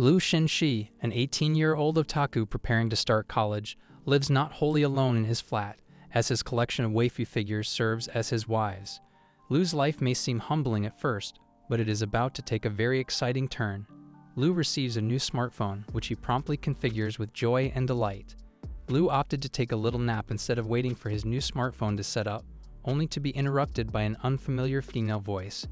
Lu Shenxi, an 18-year-old otaku preparing to start college, lives not wholly alone in his flat, as his collection of waifu figures serves as his wives. Lu's life may seem humbling at first, but it is about to take a very exciting turn. Lu receives a new smartphone, which he promptly configures with joy and delight. Lu opted to take a little nap instead of waiting for his new smartphone to set up, only to be interrupted by an unfamiliar female voice.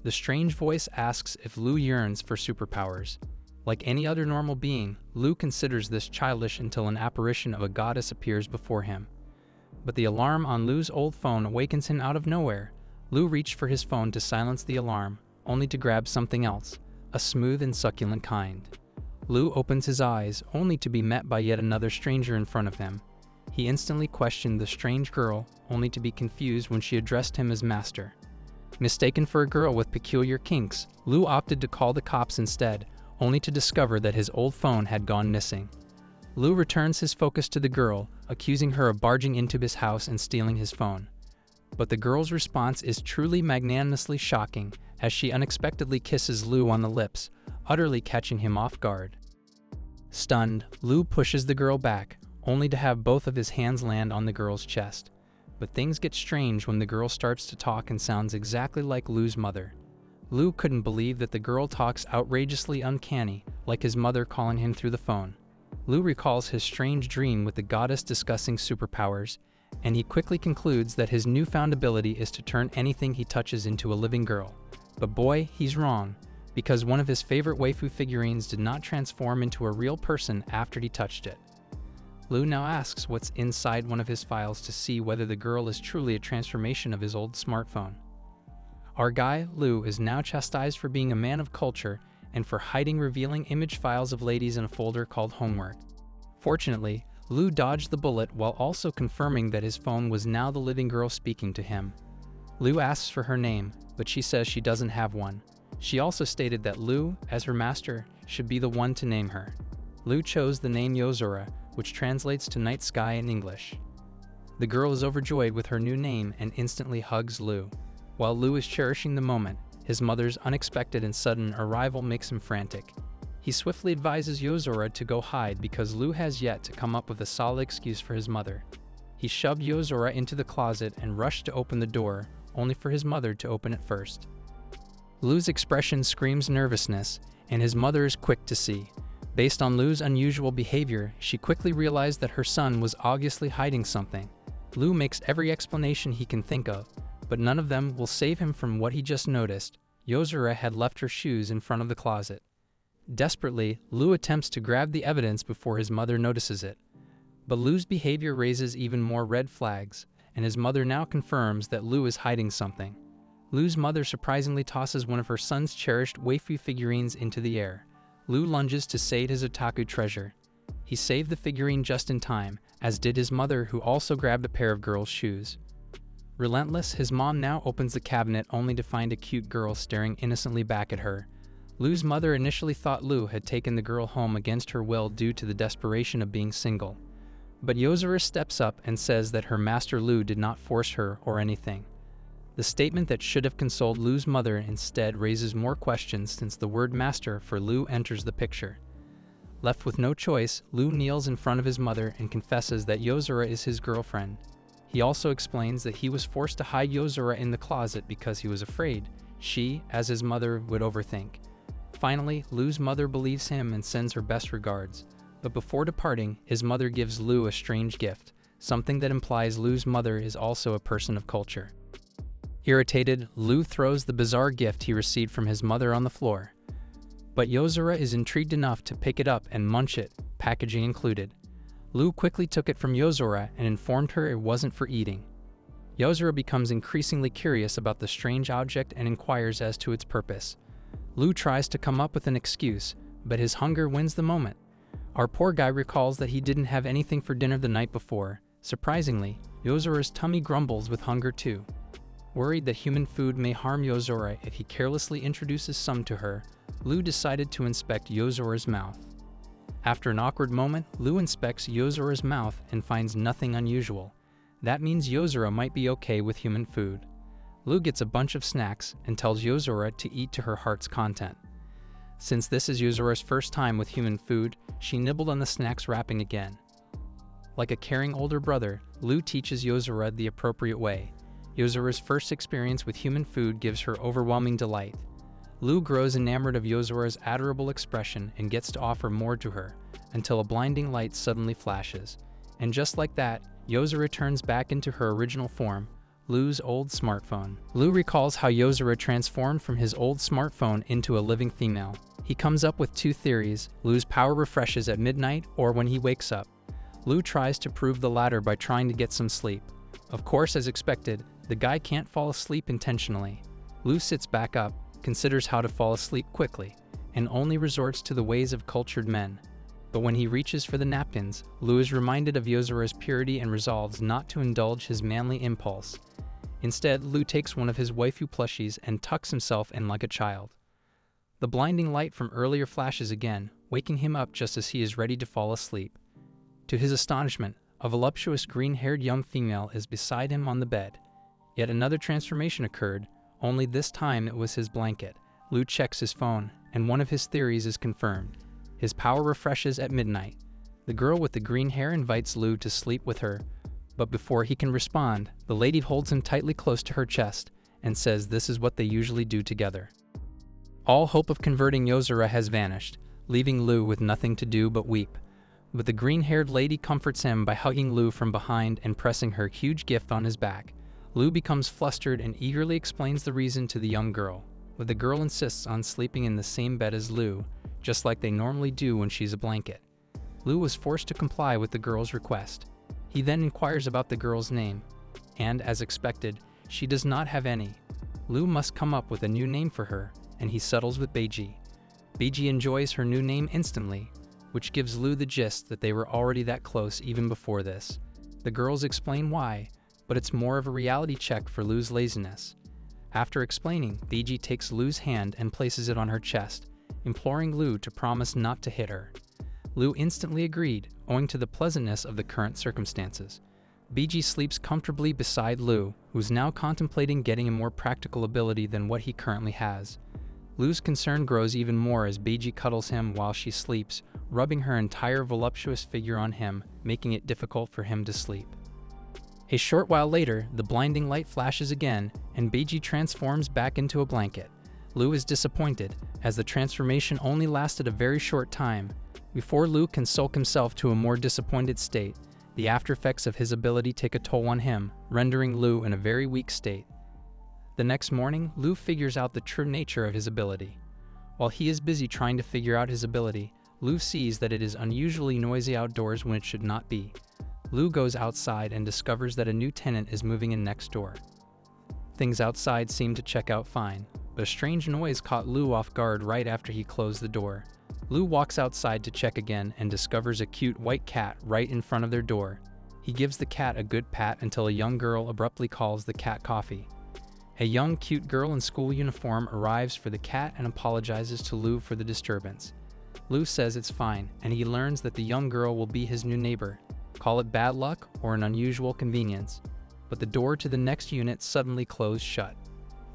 The strange voice asks if Lu yearns for superpowers. Like any other normal being, Lu considers this childish until an apparition of a goddess appears before him. But the alarm on Lu's old phone awakens him out of nowhere. Lu reached for his phone to silence the alarm, only to grab something else, a smooth and succulent kind. Lu opens his eyes, only to be met by yet another stranger in front of him. He instantly questioned the strange girl, only to be confused when she addressed him as master. Mistaken for a girl with peculiar kinks, Lu opted to call the cops instead, only to discover that his old phone had gone missing. Lu returns his focus to the girl, accusing her of barging into his house and stealing his phone. But the girl's response is truly magnanimously shocking, as she unexpectedly kisses Lu on the lips, utterly catching him off guard. Stunned, Lu pushes the girl back, only to have both of his hands land on the girl's chest. But things get strange when the girl starts to talk and sounds exactly like Lu's mother. Lu couldn't believe that the girl talks outrageously uncanny, like his mother calling him through the phone. Lu recalls his strange dream with the goddess discussing superpowers, and he quickly concludes that his newfound ability is to turn anything he touches into a living girl. But boy, he's wrong, because one of his favorite waifu figurines did not transform into a real person after he touched it. Lu now asks what's inside one of his files to see whether the girl is truly a transformation of his old smartphone. Our guy, Lu, is now chastised for being a man of culture and for hiding revealing image files of ladies in a folder called homework. Fortunately, Lu dodged the bullet while also confirming that his phone was now the living girl speaking to him. Lu asks for her name, but she says she doesn't have one. She also stated that Lu, as her master, should be the one to name her. Lu chose the name Yozora, which translates to night sky in English. The girl is overjoyed with her new name and instantly hugs Lu. While Lu is cherishing the moment, his mother's unexpected and sudden arrival makes him frantic. He swiftly advises Yozora to go hide because Lu has yet to come up with a solid excuse for his mother. He shoved Yozora into the closet and rushed to open the door, only for his mother to open it first. Lu's expression screams nervousness, and his mother is quick to see. Based on Lu's unusual behavior, she quickly realized that her son was obviously hiding something. Lu makes every explanation he can think of, but none of them will save him from what he just noticed. Yozora had left her shoes in front of the closet. Desperately, Lu attempts to grab the evidence before his mother notices it. But Lu's behavior raises even more red flags, and his mother now confirms that Lu is hiding something. Lu's mother surprisingly tosses one of her son's cherished waifu figurines into the air. Lu lunges to save his otaku treasure. He saved the figurine just in time, as did his mother, who also grabbed a pair of girls' shoes. Relentless, his mom now opens the cabinet only to find a cute girl staring innocently back at her. Lu's mother initially thought Lu had taken the girl home against her will due to the desperation of being single. But Yozora steps up and says that her master Lu did not force her or anything. The statement that should have consoled Lu's mother instead raises more questions since the word master for Lu enters the picture. Left with no choice, Lu kneels in front of his mother and confesses that Yozora is his girlfriend. He also explains that he was forced to hide Yozora in the closet because he was afraid she, as his mother, would overthink. Finally, Lu's mother believes him and sends her best regards. But before departing, his mother gives Lu a strange gift, something that implies Lu's mother is also a person of culture. Irritated, Lu throws the bizarre gift he received from his mother on the floor. But Yozora is intrigued enough to pick it up and munch it, packaging included. Lu quickly took it from Yozora and informed her it wasn't for eating. Yozora becomes increasingly curious about the strange object and inquires as to its purpose. Lu tries to come up with an excuse, but his hunger wins the moment. Our poor guy recalls that he didn't have anything for dinner the night before. Surprisingly, Yozora's tummy grumbles with hunger too. Worried that human food may harm Yozora if he carelessly introduces some to her, Lu decided to inspect Yozora's mouth. After an awkward moment, Lu inspects Yozora's mouth and finds nothing unusual. That means Yozora might be okay with human food. Lu gets a bunch of snacks and tells Yozora to eat to her heart's content. Since this is Yozora's first time with human food, she nibbled on the snack's wrapping again. Like a caring older brother, Lu teaches Yozora the appropriate way. Yozora's first experience with human food gives her overwhelming delight. Lu grows enamored of Yozora's adorable expression and gets to offer more to her, until a blinding light suddenly flashes. And just like that, Yozora turns back into her original form, Lu's old smartphone. Lu recalls how Yozora transformed from his old smartphone into a living female. He comes up with two theories: Lu's power refreshes at midnight or when he wakes up. Lu tries to prove the latter by trying to get some sleep. Of course, as expected, the guy can't fall asleep intentionally. Lu sits back up, considers how to fall asleep quickly, and only resorts to the ways of cultured men. But when he reaches for the napkins, Lu is reminded of Yozora's purity and resolves not to indulge his manly impulse. Instead, Lu takes one of his waifu plushies and tucks himself in like a child. The blinding light from earlier flashes again, waking him up just as he is ready to fall asleep. To his astonishment, a voluptuous green-haired young female is beside him on the bed. Yet another transformation occurred, only this time it was his blanket. Lu checks his phone, and one of his theories is confirmed. His power refreshes at midnight. The girl with the green hair invites Lu to sleep with her, but before he can respond, the lady holds him tightly close to her chest and says this is what they usually do together. All hope of converting Yozora has vanished, leaving Lu with nothing to do but weep. But the green-haired lady comforts him by hugging Lu from behind and pressing her huge gift on his back. Lu becomes flustered and eagerly explains the reason to the young girl, but the girl insists on sleeping in the same bed as Lu, just like they normally do when she's a blanket. Lu was forced to comply with the girl's request. He then inquires about the girl's name, and as expected, she does not have any. Lu must come up with a new name for her, and he settles with Beiji. Beiji enjoys her new name instantly, which gives Lu the gist that they were already that close even before this. The girls explain why, but it's more of a reality check for Lu's laziness. After explaining, Beiji takes Lu's hand and places it on her chest, imploring Lu to promise not to hit her. Lu instantly agreed, owing to the pleasantness of the current circumstances. Beiji sleeps comfortably beside Lu, who's now contemplating getting a more practical ability than what he currently has. Lu's concern grows even more as Beiji cuddles him while she sleeps, rubbing her entire voluptuous figure on him, making it difficult for him to sleep. A short while later, the blinding light flashes again, and Beiji transforms back into a blanket. Lu is disappointed, as the transformation only lasted a very short time. Before Lu can sulk himself to a more disappointed state, the aftereffects of his ability take a toll on him, rendering Lu in a very weak state. The next morning, Lu figures out the true nature of his ability. While he is busy trying to figure out his ability, Lu sees that it is unusually noisy outdoors when it should not be. Lu goes outside and discovers that a new tenant is moving in next door. Things outside seem to check out fine, but a strange noise caught Lu off guard right after he closed the door. Lu walks outside to check again and discovers a cute white cat right in front of their door. He gives the cat a good pat until a young girl abruptly calls the cat coffee. A young, cute girl in school uniform arrives for the cat and apologizes to Lu for the disturbance. Lu says it's fine, and he learns that the young girl will be his new neighbor. Call it bad luck or an unusual convenience. But the door to the next unit suddenly closed shut.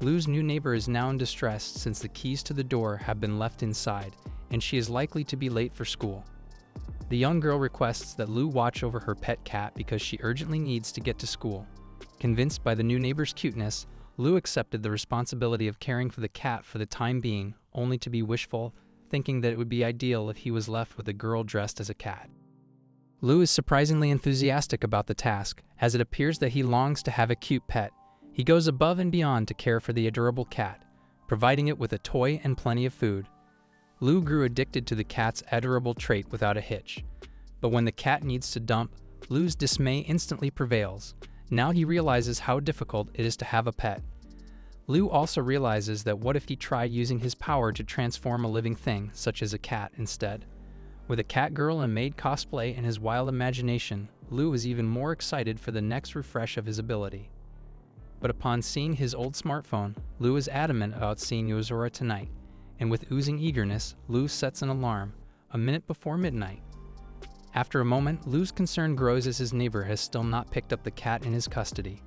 Lu's new neighbor is now in distress since the keys to the door have been left inside, and she is likely to be late for school. The young girl requests that Lu watch over her pet cat because she urgently needs to get to school. Convinced by the new neighbor's cuteness, Lu accepted the responsibility of caring for the cat for the time being, only to be wishful, thinking that it would be ideal if he was left with a girl dressed as a cat. Lu is surprisingly enthusiastic about the task, as it appears that he longs to have a cute pet. He goes above and beyond to care for the adorable cat, providing it with a toy and plenty of food. Lu grew addicted to the cat's adorable trait without a hitch. But when the cat needs to dump, Lu's dismay instantly prevails. Now he realizes how difficult it is to have a pet. Lu also realizes that what if he tried using his power to transform a living thing, such as a cat, instead? With a cat girl and maid cosplay and his wild imagination, Lu is even more excited for the next refresh of his ability. But upon seeing his old smartphone, Lu is adamant about seeing Yozora tonight, and with oozing eagerness, Lu sets an alarm, a minute before midnight. After a moment, Lu's concern grows as his neighbor has still not picked up the cat in his custody.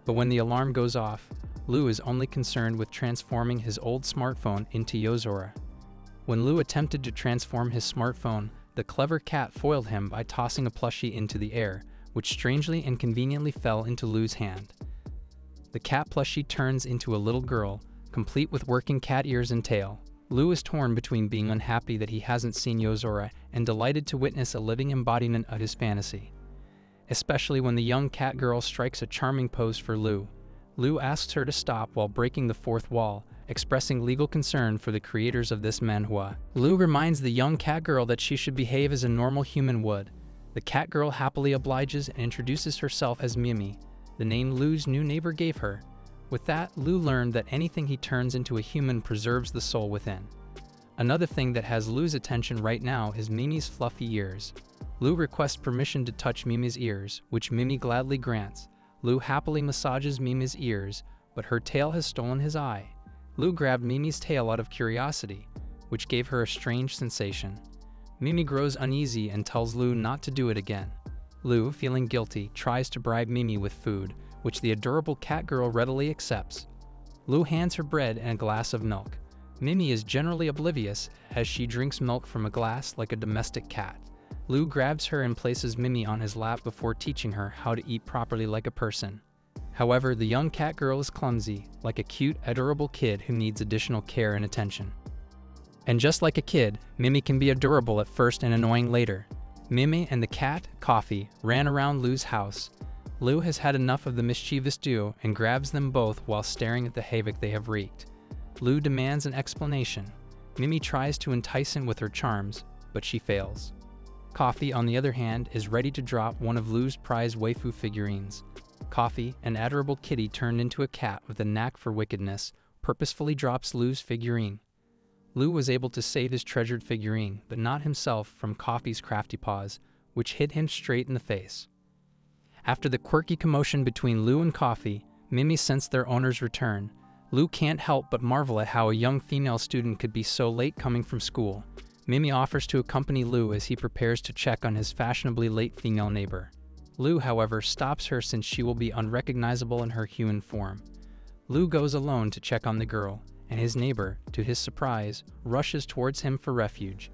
But when the alarm goes off, Lu is only concerned with transforming his old smartphone into Yozora. When Lu attempted to transform his smartphone, the clever cat foiled him by tossing a plushie into the air, which strangely and conveniently fell into Lu's hand. The cat plushie turns into a little girl, complete with working cat ears and tail. Lu is torn between being unhappy that he hasn't seen Yozora and delighted to witness a living embodiment of his fantasy. Especially when the young cat girl strikes a charming pose for Lu. Lu asks her to stop while breaking the fourth wall, expressing legal concern for the creators of this manhua. Lu reminds the young cat girl that she should behave as a normal human would. The cat girl happily obliges and introduces herself as Mimi, the name Lu's new neighbor gave her. With that, Lu learned that anything he turns into a human preserves the soul within. Another thing that has Lu's attention right now is Mimi's fluffy ears. Lu requests permission to touch Mimi's ears, which Mimi gladly grants. Lu happily massages Mimi's ears, but her tail has stolen his eye. Lu grabbed Mimi's tail out of curiosity, which gave her a strange sensation. Mimi grows uneasy and tells Lu not to do it again. Lu, feeling guilty, tries to bribe Mimi with food, which the adorable cat girl readily accepts. Lu hands her bread and a glass of milk. Mimi is generally oblivious as she drinks milk from a glass like a domestic cat. Lu grabs her and places Mimi on his lap before teaching her how to eat properly like a person. However, the young cat girl is clumsy, like a cute, adorable kid who needs additional care and attention. And just like a kid, Mimi can be adorable at first and annoying later. Mimi and the cat, Coffee, ran around Lu's house. Lu has had enough of the mischievous duo and grabs them both while staring at the havoc they have wreaked. Lu demands an explanation. Mimi tries to entice him with her charms, but she fails. Coffee, on the other hand, is ready to drop one of Lu's prized waifu figurines. Coffee, an adorable kitty turned into a cat with a knack for wickedness, purposefully drops Lu's figurine. Lu was able to save his treasured figurine, but not himself from Coffee's crafty paws, which hit him straight in the face. After the quirky commotion between Lu and Coffee, Mimi sensed their owner's return. Lu can't help but marvel at how a young female student could be so late coming from school. Mimi offers to accompany Lu as he prepares to check on his fashionably late female neighbor. Lu, however, stops her since she will be unrecognizable in her human form. Lu goes alone to check on the girl, and his neighbor, to his surprise, rushes towards him for refuge.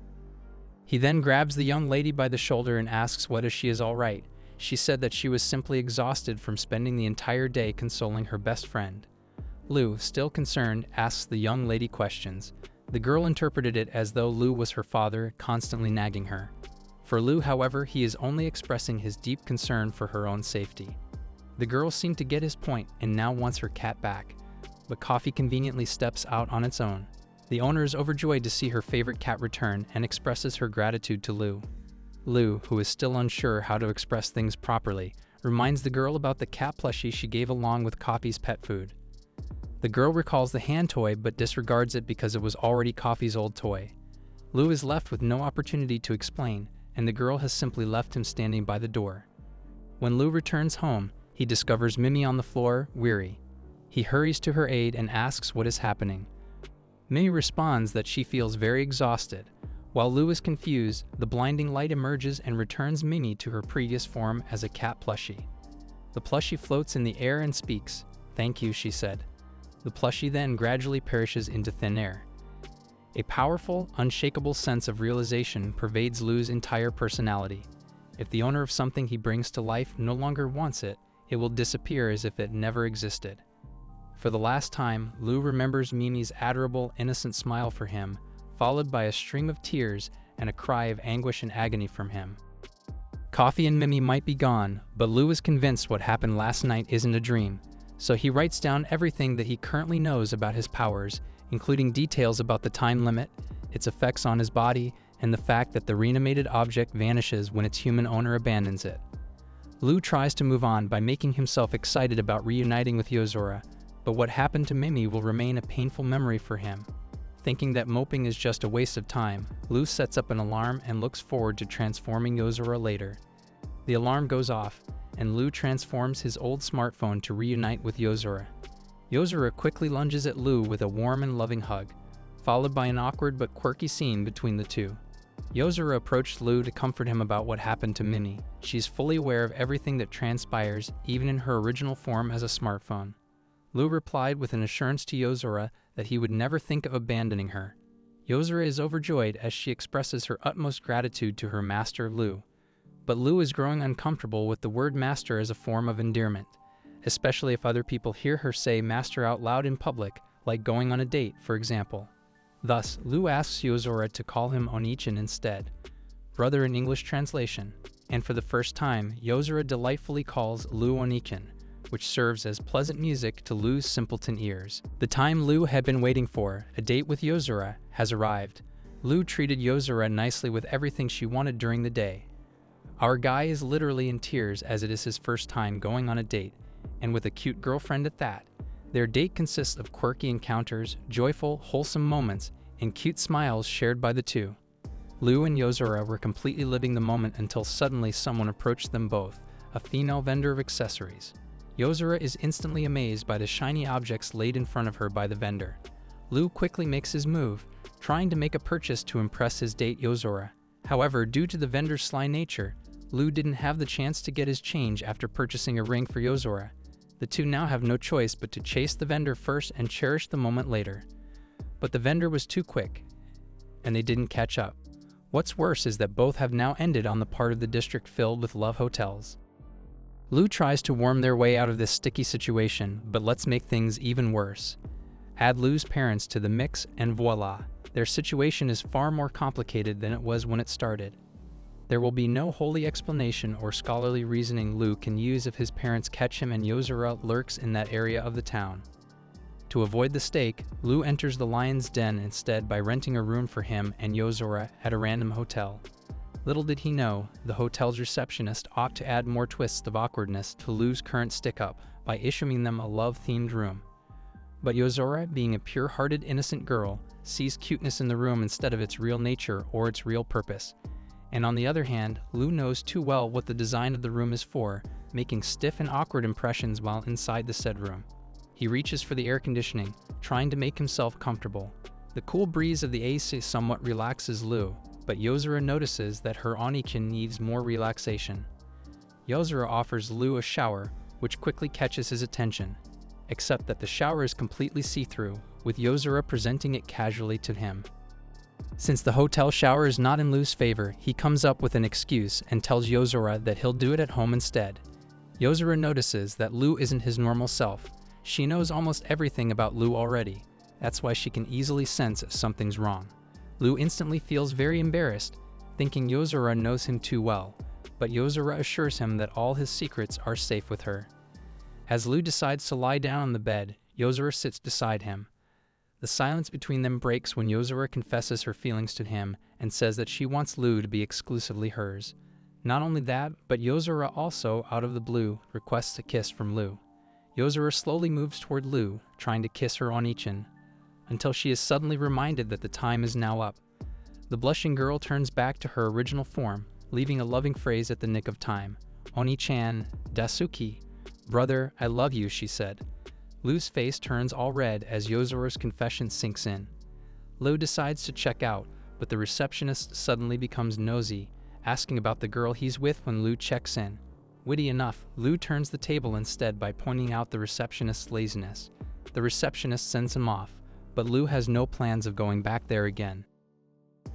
He then grabs the young lady by the shoulder and asks whether she is all right. She said that she was simply exhausted from spending the entire day consoling her best friend. Lu, still concerned, asks the young lady questions. The girl interpreted it as though Lu was her father, constantly nagging her. For Lu, however, he is only expressing his deep concern for her own safety. The girl seemed to get his point and now wants her cat back, but Coffee conveniently steps out on its own. The owner is overjoyed to see her favorite cat return and expresses her gratitude to Lu. Lu, who is still unsure how to express things properly, reminds the girl about the cat plushie she gave along with Coffee's pet food. The girl recalls the hand toy but disregards it because it was already Coffee's old toy. Lu is left with no opportunity to explain, and the girl has simply left him standing by the door. When Lu returns home, he discovers Mimi on the floor, weary. He hurries to her aid and asks what is happening. Mimi responds that she feels very exhausted. While Lu is confused, the blinding light emerges and returns Mimi to her previous form as a cat plushie. The plushie floats in the air and speaks. "Thank you," she said. The plushie then gradually perishes into thin air. A powerful, unshakable sense of realization pervades Lu's entire personality. If the owner of something he brings to life no longer wants it, it will disappear as if it never existed. For the last time, Lu remembers Mimi's adorable, innocent smile for him, followed by a stream of tears and a cry of anguish and agony from him. Coffee and Mimi might be gone, but Lu is convinced what happened last night isn't a dream, so he writes down everything that he currently knows about his powers, including details about the time limit, its effects on his body, and the fact that the reanimated object vanishes when its human owner abandons it. Lu tries to move on by making himself excited about reuniting with Yozora, but what happened to Mimi will remain a painful memory for him. Thinking that moping is just a waste of time, Lu sets up an alarm and looks forward to transforming Yozora later. The alarm goes off, and Lu transforms his old smartphone to reunite with Yozora. Yozora quickly lunges at Lu with a warm and loving hug, followed by an awkward but quirky scene between the two. Yozora approached Lu to comfort him about what happened to Mimi. She's fully aware of everything that transpires, even in her original form as a smartphone. Lu replied with an assurance to Yozora that he would never think of abandoning her. Yozora is overjoyed as she expresses her utmost gratitude to her master, Lu. But Lu is growing uncomfortable with the word master as a form of endearment, especially if other people hear her say master out loud in public, like going on a date, for example. Thus, Lu asks Yozora to call him Onichan instead, brother in English translation, and for the first time, Yozora delightfully calls Lu Onichan, which serves as pleasant music to Lu's simpleton ears. The time Lu had been waiting for, a date with Yozora, has arrived. Lu treated Yozora nicely with everything she wanted during the day. Our guy is literally in tears as it is his first time going on a date, and with a cute girlfriend at that. Their date consists of quirky encounters, joyful, wholesome moments, and cute smiles shared by the two. Lu and Yozora were completely living the moment until suddenly someone approached them both, a female vendor of accessories. Yozora is instantly amazed by the shiny objects laid in front of her by the vendor. Lu quickly makes his move, trying to make a purchase to impress his date Yozora. However, due to the vendor's sly nature, Lu didn't have the chance to get his change after purchasing a ring for Yozora. The two now have no choice but to chase the vendor first and cherish the moment later. But the vendor was too quick, and they didn't catch up. What's worse is that both have now ended on the part of the district filled with love hotels. Lu tries to worm their way out of this sticky situation, but let's make things even worse. Add Lu's parents to the mix and voila, their situation is far more complicated than it was when it started. There will be no holy explanation or scholarly reasoning Lu can use if his parents catch him and Yozora lurks in that area of the town. To avoid the stake, Lu enters the lion's den instead by renting a room for him and Yozora at a random hotel. Little did he know, the hotel's receptionist ought to add more twists of awkwardness to Lu's current stick-up by issuing them a love-themed room. But Yozora, being a pure-hearted innocent girl, sees cuteness in the room instead of its real nature or its real purpose. And on the other hand, Lu knows too well what the design of the room is for, making stiff and awkward impressions while inside the said room. He reaches for the air conditioning, trying to make himself comfortable. The cool breeze of the AC somewhat relaxes Lu, but Yozora notices that her Onichan needs more relaxation. Yozora offers Lu a shower, which quickly catches his attention, except that the shower is completely see-through, with Yozora presenting it casually to him. Since the hotel shower is not in Lu's favor, he comes up with an excuse and tells Yozora that he'll do it at home instead. Yozora notices that Lu isn't his normal self. She knows almost everything about Lu already. That's why she can easily sense if something's wrong. Lu instantly feels very embarrassed, thinking Yozora knows him too well, but Yozora assures him that all his secrets are safe with her. As Lu decides to lie down on the bed, Yozora sits beside him. The silence between them breaks when Yozora confesses her feelings to him and says that she wants Lu to be exclusively hers. Not only that, but Yozora also, out of the blue, requests a kiss from Lu. Yozora slowly moves toward Lu, trying to kiss her Onichan, until she is suddenly reminded that the time is now up. The blushing girl turns back to her original form, leaving a loving phrase at the nick of time. Oni-chan, Dasuki. Brother, I love you, she said. Lu's face turns all red as Yozora's confession sinks in. Lu decides to check out, but the receptionist suddenly becomes nosy, asking about the girl he's with when Lu checks in. Witty enough, Lu turns the table instead by pointing out the receptionist's laziness. The receptionist sends him off, but Lu has no plans of going back there again.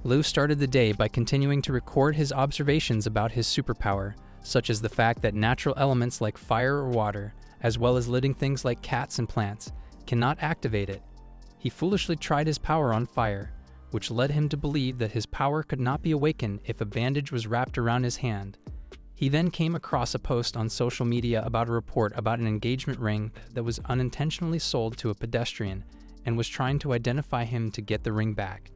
Lu started the day by continuing to record his observations about his superpower, such as the fact that natural elements like fire or water, as well as living things like cats and plants, cannot activate it. He foolishly tried his power on fire, which led him to believe that his power could not be awakened if a bandage was wrapped around his hand. He then came across a post on social media about a report about an engagement ring that was unintentionally sold to a pedestrian and was trying to identify him to get the ring back.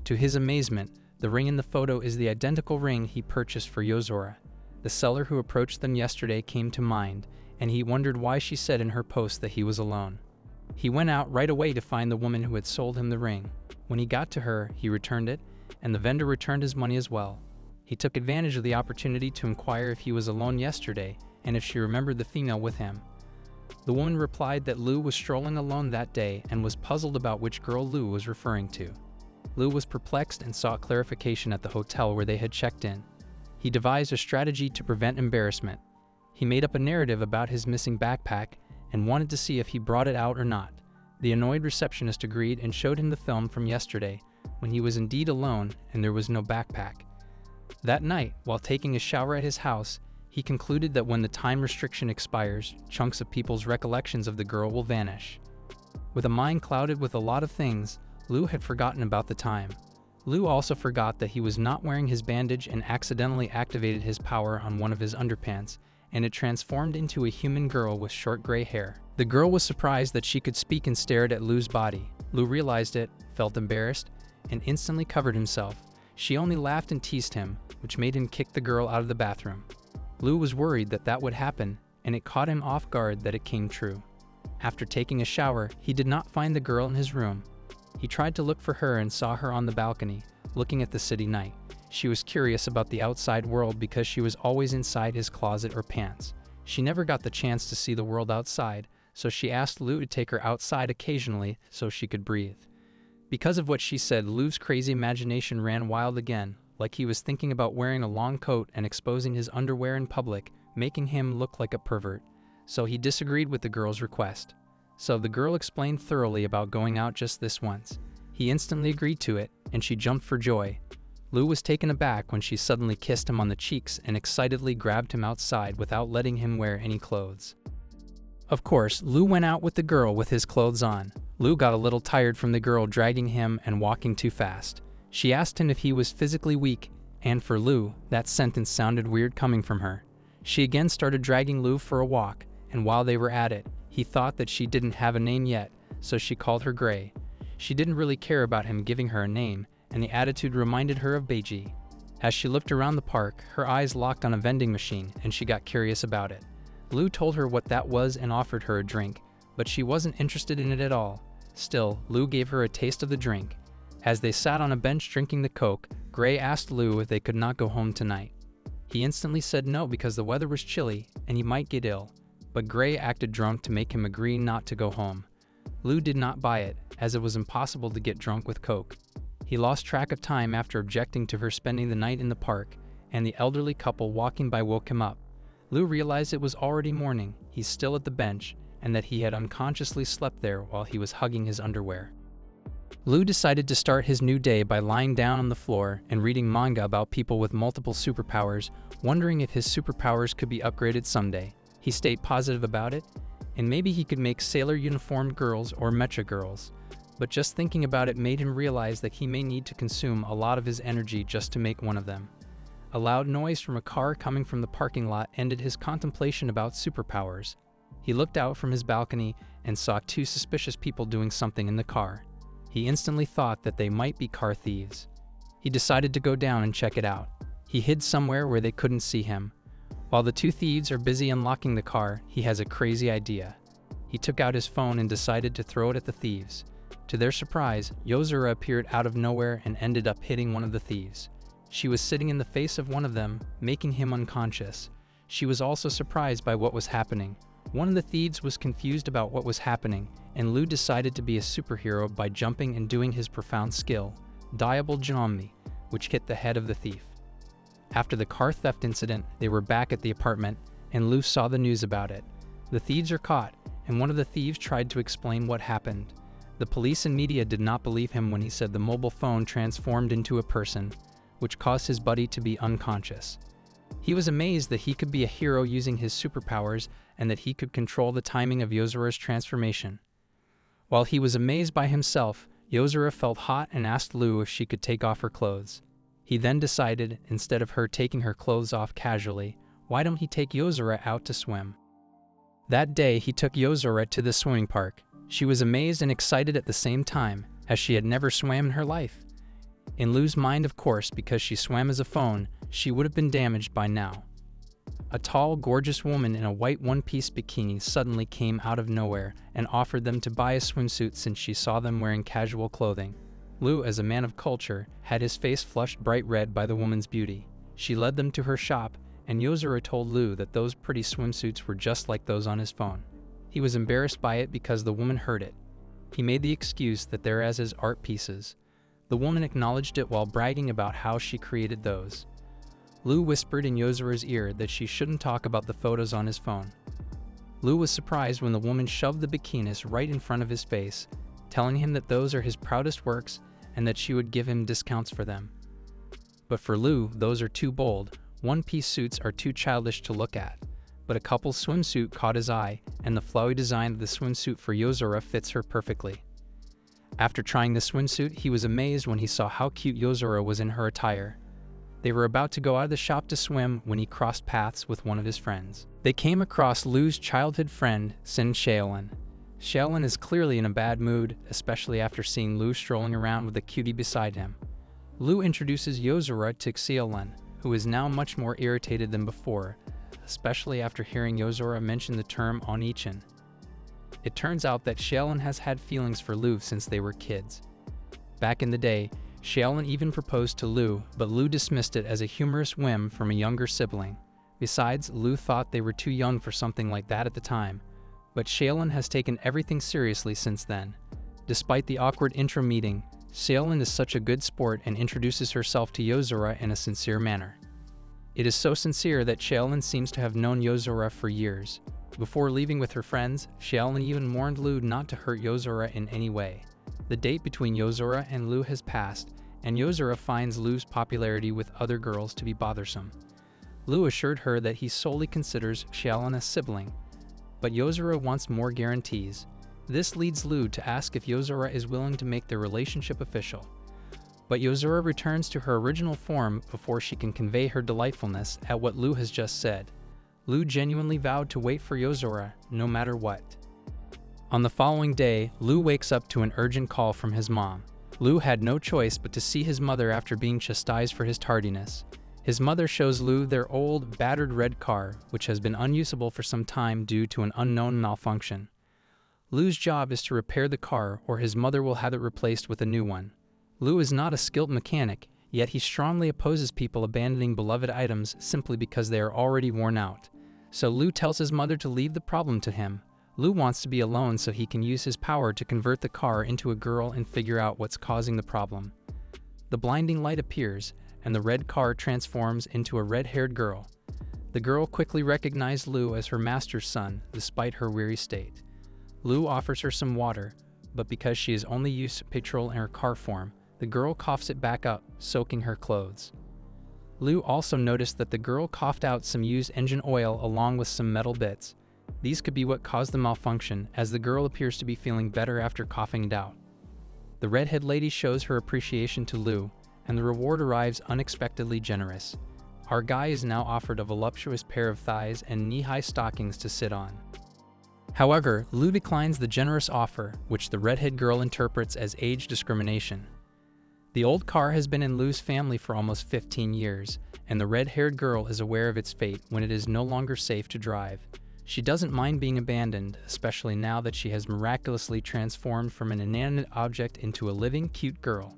To his amazement, the ring in the photo is the identical ring he purchased for Yozora. The seller who approached them yesterday came to mind, and he wondered why she said in her post that he was alone. He went out right away to find the woman who had sold him the ring. When he got to her, he returned it, and the vendor returned his money as well. He took advantage of the opportunity to inquire if he was alone yesterday and if she remembered the female with him. The woman replied that Lu was strolling alone that day and was puzzled about which girl Lu was referring to. Lu was perplexed and sought clarification at the hotel where they had checked in. He devised a strategy to prevent embarrassment. He made up a narrative about his missing backpack and wanted to see if he brought it out or not. The annoyed receptionist agreed and showed him the film from yesterday, when he was indeed alone and there was no backpack. That night, while taking a shower at his house, he concluded that when the time restriction expires, chunks of people's recollections of the girl will vanish. With a mind clouded with a lot of things, Lu had forgotten about the time. Lu also forgot that he was not wearing his bandage and accidentally activated his power on one of his underpants, and it transformed into a human girl with short gray hair. The girl was surprised that she could speak and stared at Lu's body. Lu realized it, felt embarrassed, and instantly covered himself. She only laughed and teased him, which made him kick the girl out of the bathroom. Lu was worried that that would happen, and it caught him off guard that it came true. After taking a shower, he did not find the girl in his room. He tried to look for her and saw her on the balcony, looking at the city night. She was curious about the outside world because she was always inside his closet or pants. She never got the chance to see the world outside, so she asked Lu to take her outside occasionally so she could breathe. Because of what she said, Lu's crazy imagination ran wild again, like he was thinking about wearing a long coat and exposing his underwear in public, making him look like a pervert. So he disagreed with the girl's request. So the girl explained thoroughly about going out just this once. He instantly agreed to it, and she jumped for joy. Lu was taken aback when she suddenly kissed him on the cheeks and excitedly grabbed him outside without letting him wear any clothes. Of course, Lu went out with the girl with his clothes on. Lu got a little tired from the girl dragging him and walking too fast. She asked him if he was physically weak, and for Lu, that sentence sounded weird coming from her. She again started dragging Lu for a walk, and while they were at it, he thought that she didn't have a name yet, so she called her Gray. She didn't really care about him giving her a name, and the attitude reminded her of Beiji. As she looked around the park, her eyes locked on a vending machine, and she got curious about it. Lu told her what that was and offered her a drink, but she wasn't interested in it at all. Still, Lu gave her a taste of the drink. As they sat on a bench drinking the Coke, Gray asked Lu if they could not go home tonight. He instantly said no because the weather was chilly and he might get ill, but Gray acted drunk to make him agree not to go home. Lu did not buy it, as it was impossible to get drunk with Coke. He lost track of time after objecting to her spending the night in the park, and the elderly couple walking by woke him up. Lu realized it was already morning, he's still at the bench, and that he had unconsciously slept there while he was hugging his underwear. Lu decided to start his new day by lying down on the floor and reading manga about people with multiple superpowers, wondering if his superpowers could be upgraded someday. He stayed positive about it, and maybe he could make sailor uniformed girls or mecha girls. But just thinking about it made him realize that he may need to consume a lot of his energy just to make one of them. A loud noise from a car coming from the parking lot ended his contemplation about superpowers. He looked out from his balcony and saw two suspicious people doing something in the car. He instantly thought that they might be car thieves. He decided to go down and check it out. He hid somewhere where they couldn't see him. While the two thieves are busy unlocking the car, he has a crazy idea. He took out his phone and decided to throw it at the thieves. To their surprise, Yozora appeared out of nowhere and ended up hitting one of the thieves. She was sitting in the face of one of them, making him unconscious. She was also surprised by what was happening. One of the thieves was confused about what was happening, and Lu decided to be a superhero by jumping and doing his profound skill, Diable Janmi, which hit the head of the thief. After the car theft incident, they were back at the apartment, and Lu saw the news about it. The thieves are caught, and one of the thieves tried to explain what happened. The police and media did not believe him when he said the mobile phone transformed into a person, which caused his buddy to be unconscious. He was amazed that he could be a hero using his superpowers and that he could control the timing of Yozora's transformation. While he was amazed by himself, Yozora felt hot and asked Lu if she could take off her clothes. He then decided, instead of her taking her clothes off casually, why don't he take Yozora out to swim? That day, he took Yozora to the swimming park. She was amazed and excited at the same time, as she had never swam in her life. In Lu's mind, of course, because she swam as a phone, she would have been damaged by now. A tall, gorgeous woman in a white one-piece bikini suddenly came out of nowhere and offered them to buy a swimsuit since she saw them wearing casual clothing. Lu, as a man of culture, had his face flushed bright red by the woman's beauty. She led them to her shop, and Yozora told Lu that those pretty swimsuits were just like those on his phone. He was embarrassed by it because the woman heard it. He made the excuse that they're as his art pieces. The woman acknowledged it while bragging about how she created those. Lu whispered in Yozora's ear that she shouldn't talk about the photos on his phone. Lu was surprised when the woman shoved the bikinis right in front of his face, telling him that those are his proudest works and that she would give him discounts for them. But for Lu, those are too bold. One-piece suits are too childish to look at. But a couple's swimsuit caught his eye, and the flowy design of the swimsuit for Yozora fits her perfectly. After trying the swimsuit, he was amazed when he saw how cute Yozora was in her attire. They were about to go out of the shop to swim when he crossed paths with one of his friends. They came across Lu's childhood friend, Sin Shaolin. Shaolin is clearly in a bad mood, especially after seeing Lu strolling around with a cutie beside him. Lu introduces Yozora to Shaolin, who is now much more irritated than before, especially after hearing Yozora mention the term onichin. It turns out that Shaolin has had feelings for Lu since they were kids. Back in the day, Shaolin even proposed to Lu, but Lu dismissed it as a humorous whim from a younger sibling. Besides, Lu thought they were too young for something like that at the time, but Shaolin has taken everything seriously since then. Despite the awkward intro meeting, Shaolin is such a good sport and introduces herself to Yozora in a sincere manner. It is so sincere that Shaolin seems to have known Yozora for years. Before leaving with her friends, Shaolin even warned Lu not to hurt Yozora in any way. The date between Yozora and Lu has passed, and Yozora finds Lu's popularity with other girls to be bothersome. Lu assured her that he solely considers Shaolin a sibling, but Yozora wants more guarantees. This leads Lu to ask if Yozora is willing to make their relationship official. But Yozora returns to her original form before she can convey her delightfulness at what Lu has just said. Lu genuinely vowed to wait for Yozora, no matter what. On the following day, Lu wakes up to an urgent call from his mom. Lu had no choice but to see his mother after being chastised for his tardiness. His mother shows Lu their old, battered red car, which has been unusable for some time due to an unknown malfunction. Lu's job is to repair the car, or his mother will have it replaced with a new one. Lu is not a skilled mechanic, yet he strongly opposes people abandoning beloved items simply because they are already worn out. So Lu tells his mother to leave the problem to him. Lu wants to be alone so he can use his power to convert the car into a girl and figure out what's causing the problem. The blinding light appears, and the red car transforms into a red-haired girl. The girl quickly recognized Lu as her master's son, despite her weary state. Lu offers her some water, but because she is only used to petrol in her car form, the girl coughs it back up, soaking her clothes. Lu also noticed that the girl coughed out some used engine oil along with some metal bits. These could be what caused the malfunction, as the girl appears to be feeling better after coughing it out. The redhead lady shows her appreciation to Lu, and the reward arrives unexpectedly generous. Our guy is now offered a voluptuous pair of thighs and knee-high stockings to sit on. However, Lu declines the generous offer, which the redhead girl interprets as age discrimination. The old car has been in Lu's family for almost 15 years, and the red-haired girl is aware of its fate when it is no longer safe to drive. She doesn't mind being abandoned, especially now that she has miraculously transformed from an inanimate object into a living, cute girl.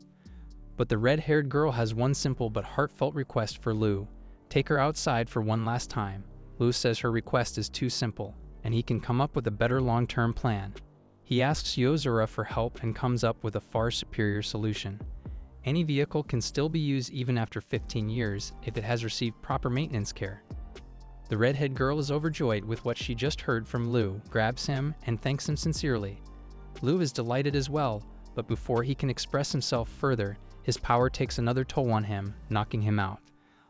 But the red-haired girl has one simple but heartfelt request for Lu. Take her outside for one last time. Lu says her request is too simple, and he can come up with a better long-term plan. He asks Yozora for help and comes up with a far superior solution. Any vehicle can still be used even after 15 years if it has received proper maintenance care. The redhead girl is overjoyed with what she just heard from Lu, grabs him, and thanks him sincerely. Lu is delighted as well, but before he can express himself further, his power takes another toll on him, knocking him out.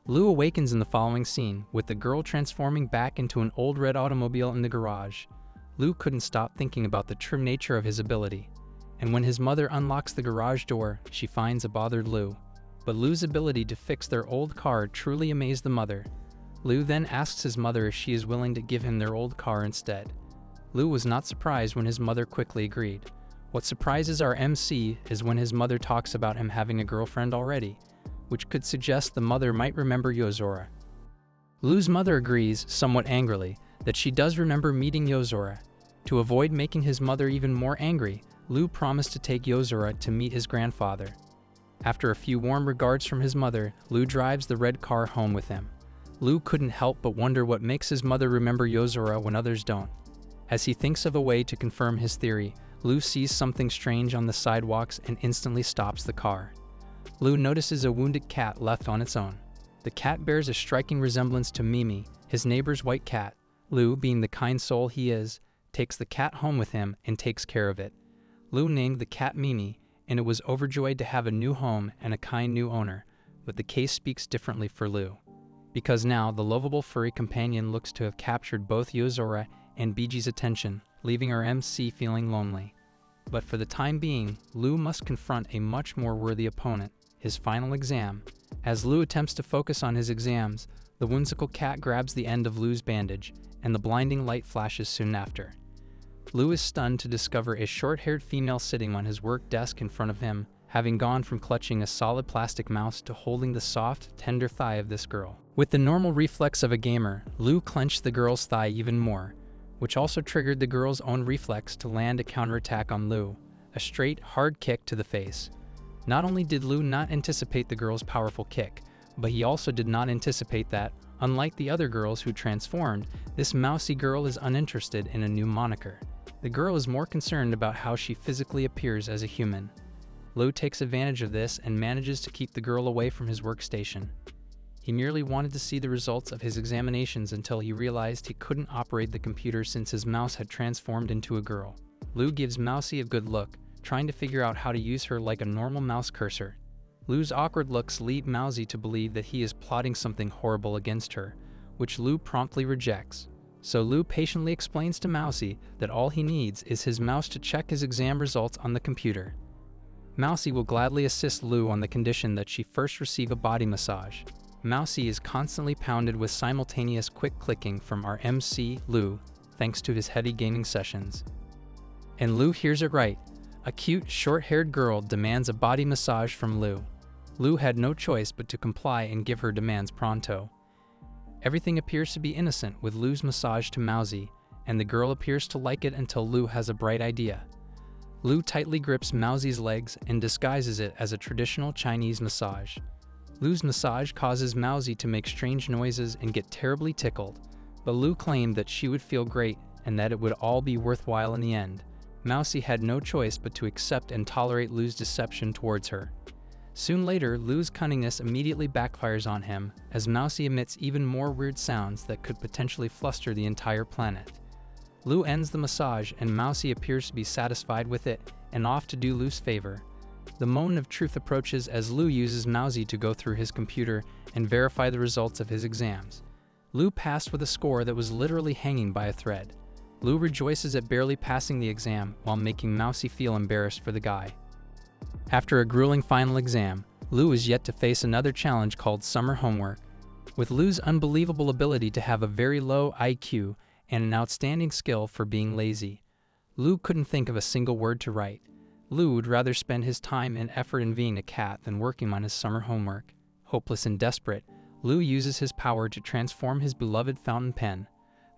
Lu awakens in the following scene, with the girl transforming back into an old red automobile in the garage. Lu couldn't stop thinking about the true nature of his ability. And when his mother unlocks the garage door, she finds a bothered Lu. But Lu's ability to fix their old car truly amazed the mother. Lu then asks his mother if she is willing to give him their old car instead. Lu was not surprised when his mother quickly agreed. What surprises our MC is when his mother talks about him having a girlfriend already, which could suggest the mother might remember Yozora. Lu's mother agrees, somewhat angrily, that she does remember meeting Yozora. To avoid making his mother even more angry, Lu promised to take Yozora to meet his grandfather. After a few warm regards from his mother, Lu drives the red car home with him. Lu couldn't help but wonder what makes his mother remember Yozora when others don't. As he thinks of a way to confirm his theory, Lu sees something strange on the sidewalks and instantly stops the car. Lu notices a wounded cat left on its own. The cat bears a striking resemblance to Mimi, his neighbor's white cat. Lu, being the kind soul he is, takes the cat home with him and takes care of it. Lu named the cat Mimi, and it was overjoyed to have a new home and a kind new owner, but the case speaks differently for Lu. Because now the lovable furry companion looks to have captured both Yozora and Biji's attention, leaving our MC feeling lonely. But for the time being, Lu must confront a much more worthy opponent, his final exam. As Lu attempts to focus on his exams, the whimsical cat grabs the end of Lu's bandage, and the blinding light flashes soon after. Lu is stunned to discover a short-haired female sitting on his work desk in front of him, having gone from clutching a solid plastic mouse to holding the soft, tender thigh of this girl. With the normal reflex of a gamer, Lu clenched the girl's thigh even more, which also triggered the girl's own reflex to land a counterattack on Lu, a straight, hard kick to the face. Not only did Lu not anticipate the girl's powerful kick, but he also did not anticipate that, unlike the other girls who transformed, this mousy girl is uninterested in a new moniker. The girl is more concerned about how she physically appears as a human. Lu takes advantage of this and manages to keep the girl away from his workstation. He merely wanted to see the results of his examinations until he realized he couldn't operate the computer since his mouse had transformed into a girl. Lu gives Mousy a good look, trying to figure out how to use her like a normal mouse cursor. Lu's awkward looks lead Mousy to believe that he is plotting something horrible against her, which Lu promptly rejects. So Lu patiently explains to Mousy that all he needs is his mouse to check his exam results on the computer. Mousy will gladly assist Lu on the condition that she first receive a body massage. Mousy is constantly pounded with simultaneous quick clicking from our MC, Lu, thanks to his heady gaming sessions. And Lu hears it right. A cute, short-haired girl demands a body massage from Lu. Lu had no choice but to comply and give her demands pronto. Everything appears to be innocent with Lu's massage to Mousy, and the girl appears to like it until Lu has a bright idea. Lu tightly grips Mousy's legs and disguises it as a traditional Chinese massage. Lu's massage causes Mousy to make strange noises and get terribly tickled, but Lu claimed that she would feel great and that it would all be worthwhile in the end. Mousy had no choice but to accept and tolerate Lu's deception towards her. Soon later, Lu's cunningness immediately backfires on him, as Mousy emits even more weird sounds that could potentially fluster the entire planet. Lu ends the massage and Mousy appears to be satisfied with it and off to do Lu's favor. The moment of truth approaches as Lu uses Mousy to go through his computer and verify the results of his exams. Lu passed with a score that was literally hanging by a thread. Lu rejoices at barely passing the exam while making Mousy feel embarrassed for the guy. After a grueling final exam, Lu is yet to face another challenge called summer homework. With Lu's unbelievable ability to have a very low IQ and an outstanding skill for being lazy, Lu couldn't think of a single word to write. Lu would rather spend his time and effort in being a cat than working on his summer homework. Hopeless and desperate, Lu uses his power to transform his beloved fountain pen.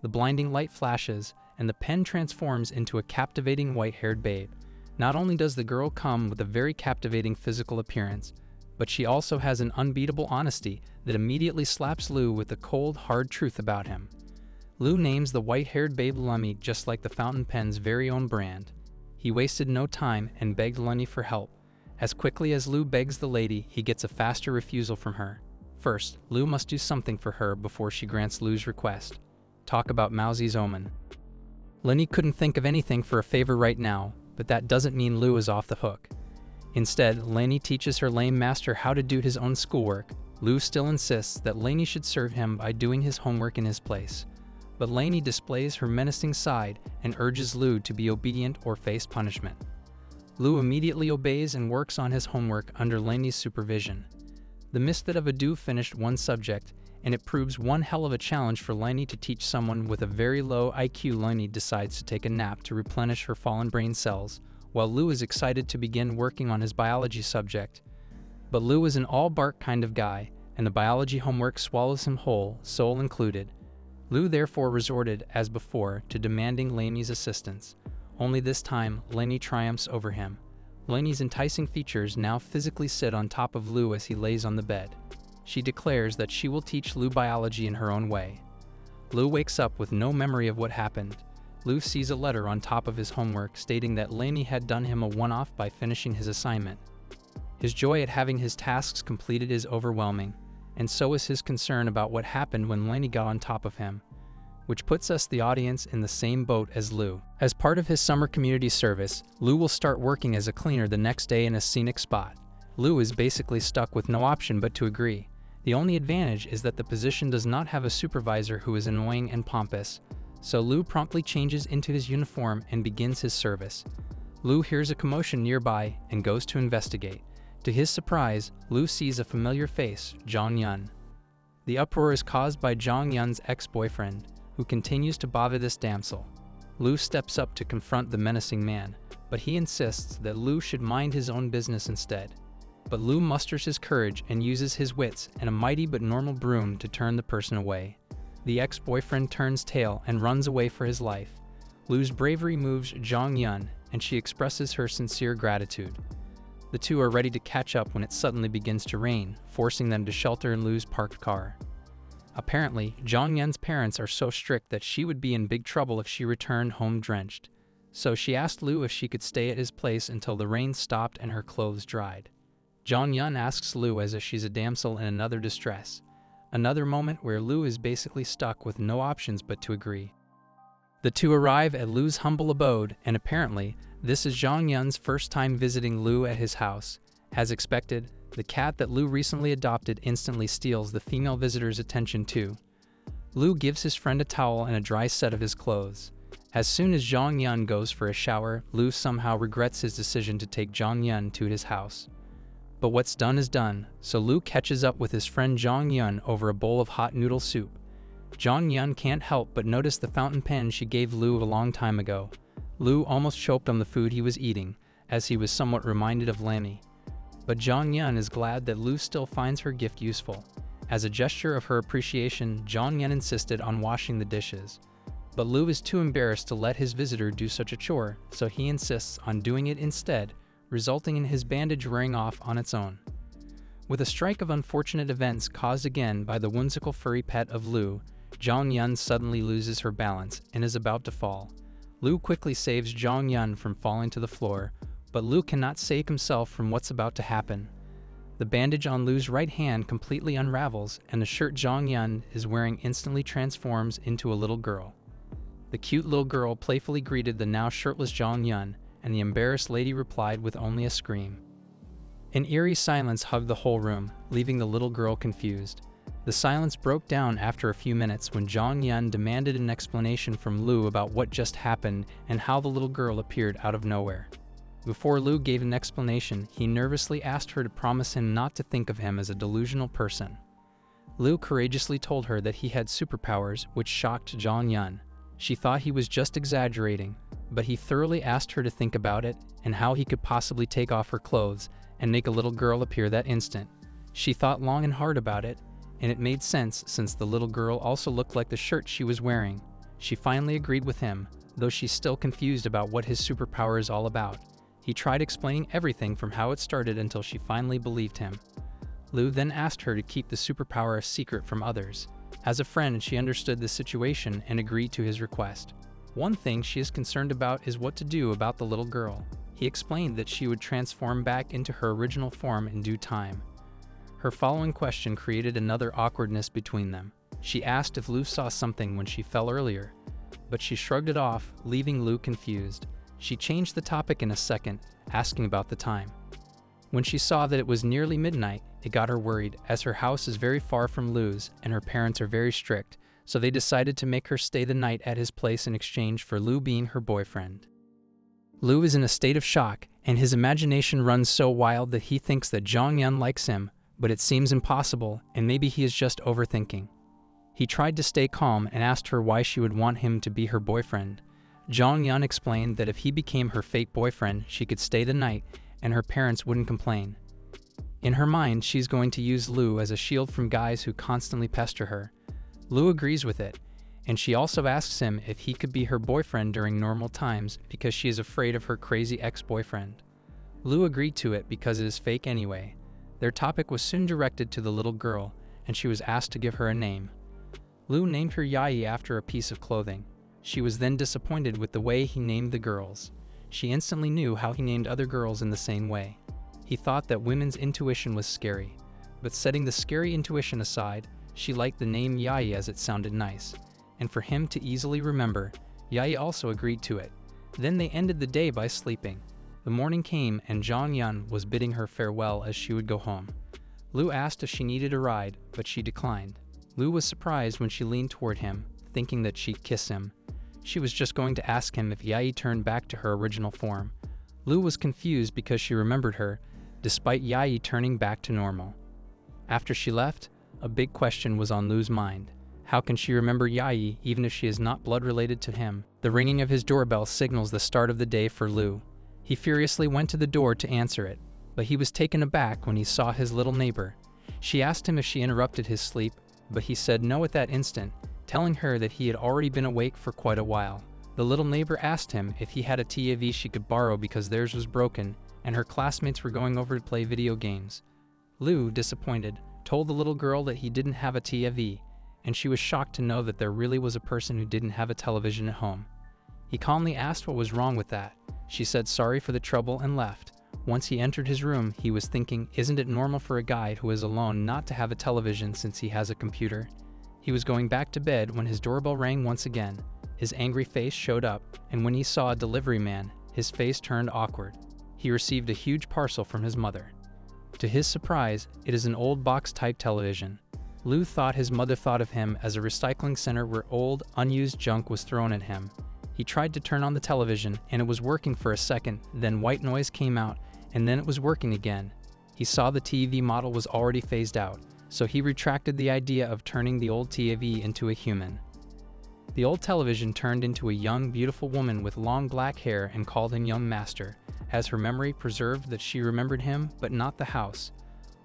The blinding light flashes, and the pen transforms into a captivating white-haired babe. Not only does the girl come with a very captivating physical appearance, but she also has an unbeatable honesty that immediately slaps Lu with the cold, hard truth about him. Lu names the white-haired babe Lummy just like the fountain pen's very own brand. He wasted no time and begged Lenny for help. As quickly as Lu begs the lady, he gets a faster refusal from her. First, Lu must do something for her before she grants Lu's request. Talk about Mousy's omen. Lenny couldn't think of anything for a favor right now, but that doesn't mean Lu is off the hook. Instead, Lenny teaches her lame master how to do his own schoolwork. Lu still insists that Lenny should serve him by doing his homework in his place. But Lenny displays her menacing side and urges Lu to be obedient or face punishment. Lu immediately obeys and works on his homework under Lenny's supervision. The misfit of a do finished one subject, and it proves one hell of a challenge for Lenny to teach someone with a very low IQ. Lenny decides to take a nap to replenish her fallen brain cells, while Lu is excited to begin working on his biology subject. But Lu is an all-bark kind of guy, and the biology homework swallows him whole, soul included. Lu therefore resorted, as before, to demanding Lenny's assistance. Only this time, Lenny triumphs over him. Lenny's enticing features now physically sit on top of Lu as he lays on the bed. She declares that she will teach Lu biology in her own way. Lu wakes up with no memory of what happened. Lu sees a letter on top of his homework stating that Lenny had done him a one-off by finishing his assignment. His joy at having his tasks completed is overwhelming, and so is his concern about what happened when Lenny got on top of him. which puts us, the audience, in the same boat as Lu. As part of his summer community service, Lu will start working as a cleaner the next day in a scenic spot. Lu is basically stuck with no option but to agree. The only advantage is that the position does not have a supervisor who is annoying and pompous, so Lu promptly changes into his uniform and begins his service. Lu hears a commotion nearby and goes to investigate. To his surprise, Lu sees a familiar face, Zhong Yun. The uproar is caused by Zhong Yun's ex-boyfriend, who continues to bother this damsel. Lu steps up to confront the menacing man, but he insists that Lu should mind his own business instead. But Lu musters his courage and uses his wits and a mighty but normal broom to turn the person away. The ex-boyfriend turns tail and runs away for his life. Lu's bravery moves Zhong Yun, and she expresses her sincere gratitude. The two are ready to catch up when it suddenly begins to rain, forcing them to shelter in Lu's parked car. Apparently, Zhong Yun's parents are so strict that she would be in big trouble if she returned home drenched. So she asked Lu if she could stay at his place until the rain stopped and her clothes dried. Zhong Yun asks Lu as if she's a damsel in another distress. Another moment where Lu is basically stuck with no options but to agree. The two arrive at Lu's humble abode, and apparently, this is Zhong Yun's first time visiting Lu at his house. As expected, the cat that Lu recently adopted instantly steals the female visitor's attention too. Lu gives his friend a towel and a dry set of his clothes. As soon as Zhong Yun goes for a shower, Lu somehow regrets his decision to take Zhong Yun to his house. But what's done is done, so Lu catches up with his friend Zhong Yun over a bowl of hot noodle soup. Zhong Yun can't help but notice the fountain pen she gave Lu a long time ago. Lu almost choked on the food he was eating, as he was somewhat reminded of Lammy. But Zhong Yun is glad that Lu still finds her gift useful. As a gesture of her appreciation, Zhong Yun insisted on washing the dishes. But Lu is too embarrassed to let his visitor do such a chore, so he insists on doing it instead, resulting in his bandage wearing off on its own. With a strike of unfortunate events caused again by the whimsical furry pet of Lu, Zhong Yun suddenly loses her balance and is about to fall. Lu quickly saves Zhong Yun from falling to the floor, but Lu cannot save himself from what's about to happen. The bandage on Lu's right hand completely unravels, and the shirt Zhong Yun is wearing instantly transforms into a little girl. The cute little girl playfully greeted the now shirtless Zhong Yun, and the embarrassed lady replied with only a scream. An eerie silence hugged the whole room, leaving the little girl confused. The silence broke down after a few minutes when Zhong Yun demanded an explanation from Lu about what just happened and how the little girl appeared out of nowhere. Before Lu gave an explanation, he nervously asked her to promise him not to think of him as a delusional person. Lu courageously told her that he had superpowers, which shocked Zhong Yun. She thought he was just exaggerating, but he thoroughly asked her to think about it and how he could possibly take off her clothes and make a little girl appear that instant. She thought long and hard about it, and it made sense since the little girl also looked like the shirt she was wearing. She finally agreed with him, though she's still confused about what his superpower is all about. He tried explaining everything from how it started until she finally believed him. Lu then asked her to keep the superpower a secret from others. As a friend, she understood the situation and agreed to his request. One thing she is concerned about is what to do about the little girl. He explained that she would transform back into her original form in due time. Her following question created another awkwardness between them. She asked if Lu saw something when she fell earlier, but she shrugged it off, leaving Lu confused. She changed the topic in a second, asking about the time. When she saw that it was nearly midnight, it got her worried, as her house is very far from Lu's and her parents are very strict, so they decided to make her stay the night at his place in exchange for Lu being her boyfriend. Lu is in a state of shock, and his imagination runs so wild that he thinks that Zhong Yun likes him, but it seems impossible, and maybe he is just overthinking. He tried to stay calm and asked her why she would want him to be her boyfriend. Zhong Yun explained that if he became her fake boyfriend, she could stay the night, and her parents wouldn't complain. In her mind, she's going to use Lu as a shield from guys who constantly pester her. Lu agrees with it, and she also asks him if he could be her boyfriend during normal times because she is afraid of her crazy ex-boyfriend. Lu agreed to it because it is fake anyway. Their topic was soon directed to the little girl, and she was asked to give her a name. Lu named her Yai after a piece of clothing. She was then disappointed with the way he named the girls. She instantly knew how he named other girls in the same way. He thought that women's intuition was scary, but setting the scary intuition aside, she liked the name Yai as it sounded nice. and for him to easily remember. Yai also agreed to it. Then they ended the day by sleeping. The morning came and Zhong Yun was bidding her farewell as she would go home. Lu asked if she needed a ride, but she declined. Lu was surprised when she leaned toward him, thinking that she'd kiss him. She was just going to ask him if Yai turned back to her original form. Lu was confused because she remembered her, despite Yai turning back to normal. After she left, a big question was on Lu's mind. How can she remember Yai even if she is not blood related to him? The ringing of his doorbell signals the start of the day for Lu. He furiously went to the door to answer it, but he was taken aback when he saw his little neighbor. She asked him if she interrupted his sleep, but he said no at that instant, telling her that he had already been awake for quite a while. The little neighbor asked him if he had a TV she could borrow because theirs was broken, and her classmates were going over to play video games. Lu, disappointed, told the little girl that he didn't have a TV, and she was shocked to know that there really was a person who didn't have a television at home. He calmly asked what was wrong with that. She said sorry for the trouble and left. Once he entered his room, he was thinking, isn't it normal for a guy who is alone not to have a television since he has a computer? He was going back to bed when his doorbell rang once again. His angry face showed up, and when he saw a delivery man, his face turned awkward. He received a huge parcel from his mother. To his surprise, it is an old box-type television. Lu thought his mother thought of him as a recycling center where old, unused junk was thrown at him. He tried to turn on the television, and it was working for a second, then white noise came out, and then it was working again. He saw the TV model was already phased out, so he retracted the idea of turning the old TV into a human. The old television turned into a young, beautiful woman with long black hair and called him young master, as her memory preserved that she remembered him, but not the house.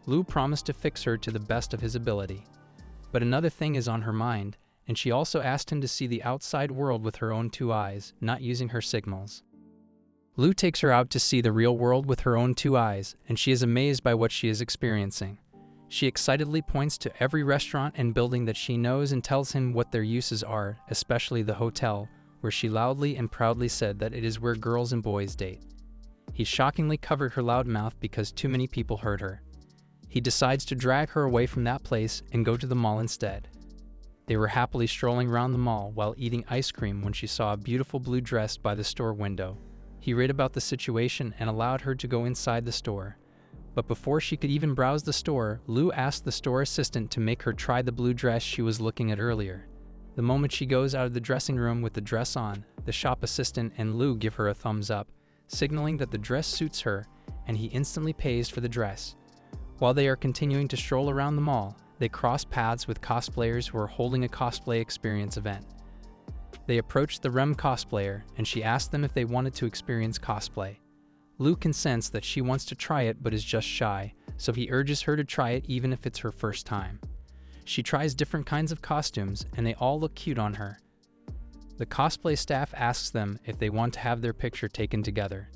Lu promised to fix her to the best of his ability. But another thing is on her mind, and she also asked him to see the outside world with her own 2 eyes, not using her signals. Lu takes her out to see the real world with her own 2 eyes, and she is amazed by what she is experiencing. She excitedly points to every restaurant and building that she knows and tells him what their uses are, especially the hotel, where she loudly and proudly said that it is where girls and boys date. He shockingly covered her loud mouth because too many people heard her. He decides to drag her away from that place and go to the mall instead. They were happily strolling around the mall while eating ice cream when she saw a beautiful blue dress by the store window. He read about the situation and allowed her to go inside the store. But before she could even browse the store, Lu asked the store assistant to make her try the blue dress she was looking at earlier. The moment she goes out of the dressing room with the dress on, the shop assistant and Lu give her a thumbs up, signaling that the dress suits her, and he instantly pays for the dress. While they are continuing to stroll around the mall, they cross paths with cosplayers who are holding a cosplay experience event. They approach the REM cosplayer, and she asks them if they wanted to experience cosplay. Lu consents that she wants to try it but is just shy, so he urges her to try it even if it's her first time. She tries different kinds of costumes, and they all look cute on her. The cosplay staff asks them if they want to have their picture taken together.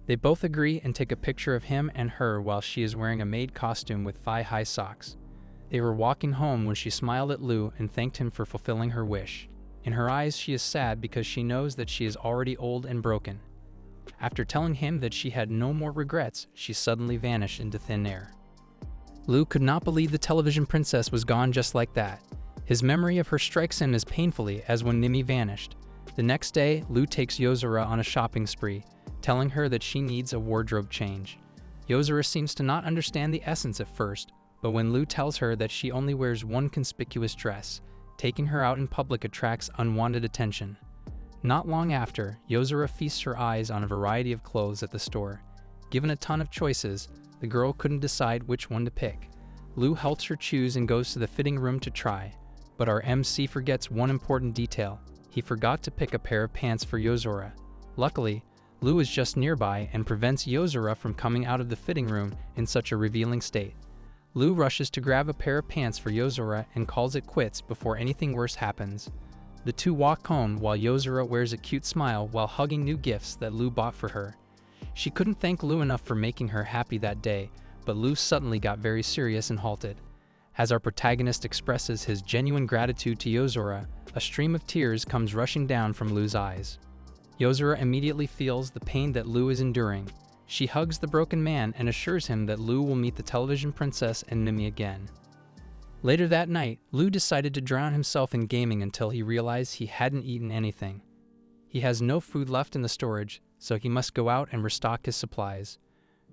They both agree and take a picture of him and her while she is wearing a maid costume with thigh-high socks. They were walking home when she smiled at Lu and thanked him for fulfilling her wish. In her eyes, she is sad because she knows that she is already old and broken. After telling him that she had no more regrets, she suddenly vanished into thin air. Lu could not believe the television princess was gone just like that. His memory of her strikes him as painfully as when Nimi vanished. The next day, Lu takes Yozora on a shopping spree, telling her that she needs a wardrobe change. Yozora seems to not understand the essence at first, but when Lu tells her that she only wears one conspicuous dress, taking her out in public attracts unwanted attention. Not long after, Yozora feasts her eyes on a variety of clothes at the store. Given a ton of choices, the girl couldn't decide which one to pick. Lu helps her choose and goes to the fitting room to try, but our MC forgets one important detail. He forgot to pick a pair of pants for Yozora. Luckily, Lu is just nearby and prevents Yozora from coming out of the fitting room in such a revealing state. Lu rushes to grab a pair of pants for Yozora and calls it quits before anything worse happens. The two walk home while Yozora wears a cute smile while hugging new gifts that Lu bought for her. She couldn't thank Lu enough for making her happy that day, but Lu suddenly got very serious and halted. As our protagonist expresses his genuine gratitude to Yozora, a stream of tears comes rushing down from Lu's eyes. Yozora immediately feels the pain that Lu is enduring. She hugs the broken man and assures him that Lu will meet the television princess and Nimi again. Later that night, Lu decided to drown himself in gaming until he realized he hadn't eaten anything. He has no food left in the storage, so he must go out and restock his supplies.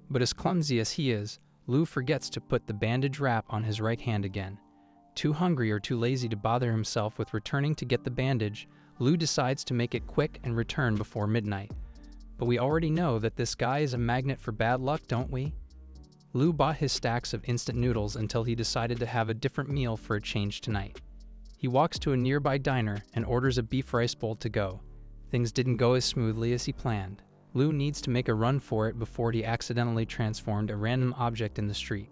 But as clumsy as he is, Lu forgets to put the bandage wrap on his right hand again. Too hungry or too lazy to bother himself with returning to get the bandage, Lu decides to make it quick and return before midnight. But we already know that this guy is a magnet for bad luck, don't we? Lu bought his stacks of instant noodles until he decided to have a different meal for a change tonight. He walks to a nearby diner and orders a beef rice bowl to go. Things didn't go as smoothly as he planned. Lu needs to make a run for it before he accidentally transformed a random object in the street.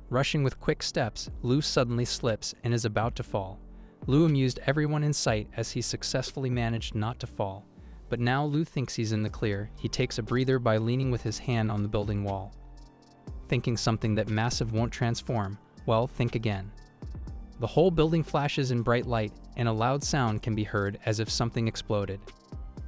Rushing with quick steps, Lu suddenly slips and is about to fall. Lu amused everyone in sight as he successfully managed not to fall. But now Lu thinks he's in the clear. He takes a breather by leaning with his hand on the building wall. Thinking something that massive won't transform, well, think again. The whole building flashes in bright light, and a loud sound can be heard as if something exploded.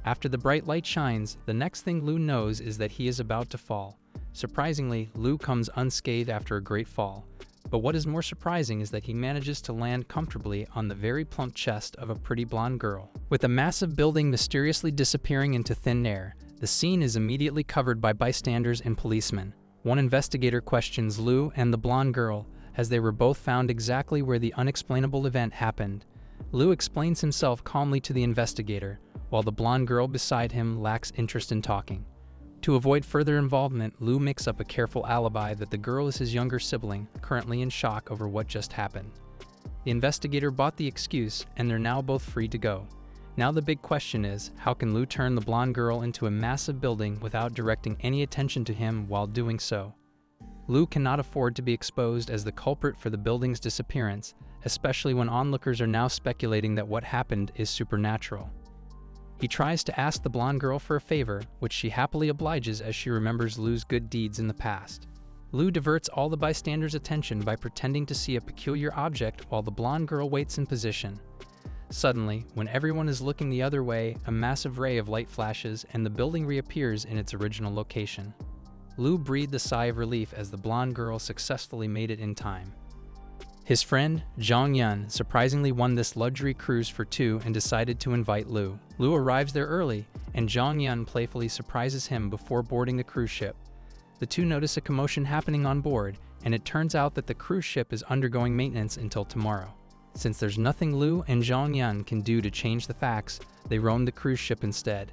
After the bright light shines, the next thing Lu knows is that he is about to fall. Surprisingly, Lu comes unscathed after a great fall. But what is more surprising is that he manages to land comfortably on the very plump chest of a pretty blonde girl. With a massive building mysteriously disappearing into thin air, the scene is immediately covered by bystanders and policemen. One investigator questions Lu and the blonde girl, as they were both found exactly where the unexplainable event happened. Lu explains himself calmly to the investigator, while the blonde girl beside him lacks interest in talking. To avoid further involvement, Lu makes up a careful alibi that the girl is his younger sibling, currently in shock over what just happened. The investigator bought the excuse, and they're now both free to go. Now the big question is, how can Lu turn the blonde girl into a massive building without directing any attention to him while doing so? Lu cannot afford to be exposed as the culprit for the building's disappearance, especially when onlookers are now speculating that what happened is supernatural. He tries to ask the blonde girl for a favor, which she happily obliges as she remembers Lu's good deeds in the past. Lu diverts all the bystanders' attention by pretending to see a peculiar object while the blonde girl waits in position. Suddenly, when everyone is looking the other way, a massive ray of light flashes and the building reappears in its original location. Lu breathed a sigh of relief as the blonde girl successfully made it in time. His friend, Zhong Yun, surprisingly won this luxury cruise for two and decided to invite Lu. Lu arrives there early, and Zhong Yun playfully surprises him before boarding the cruise ship. The two notice a commotion happening on board, and it turns out that the cruise ship is undergoing maintenance until tomorrow. Since there's nothing Lu and Zhong Yun can do to change the facts, they roam the cruise ship instead.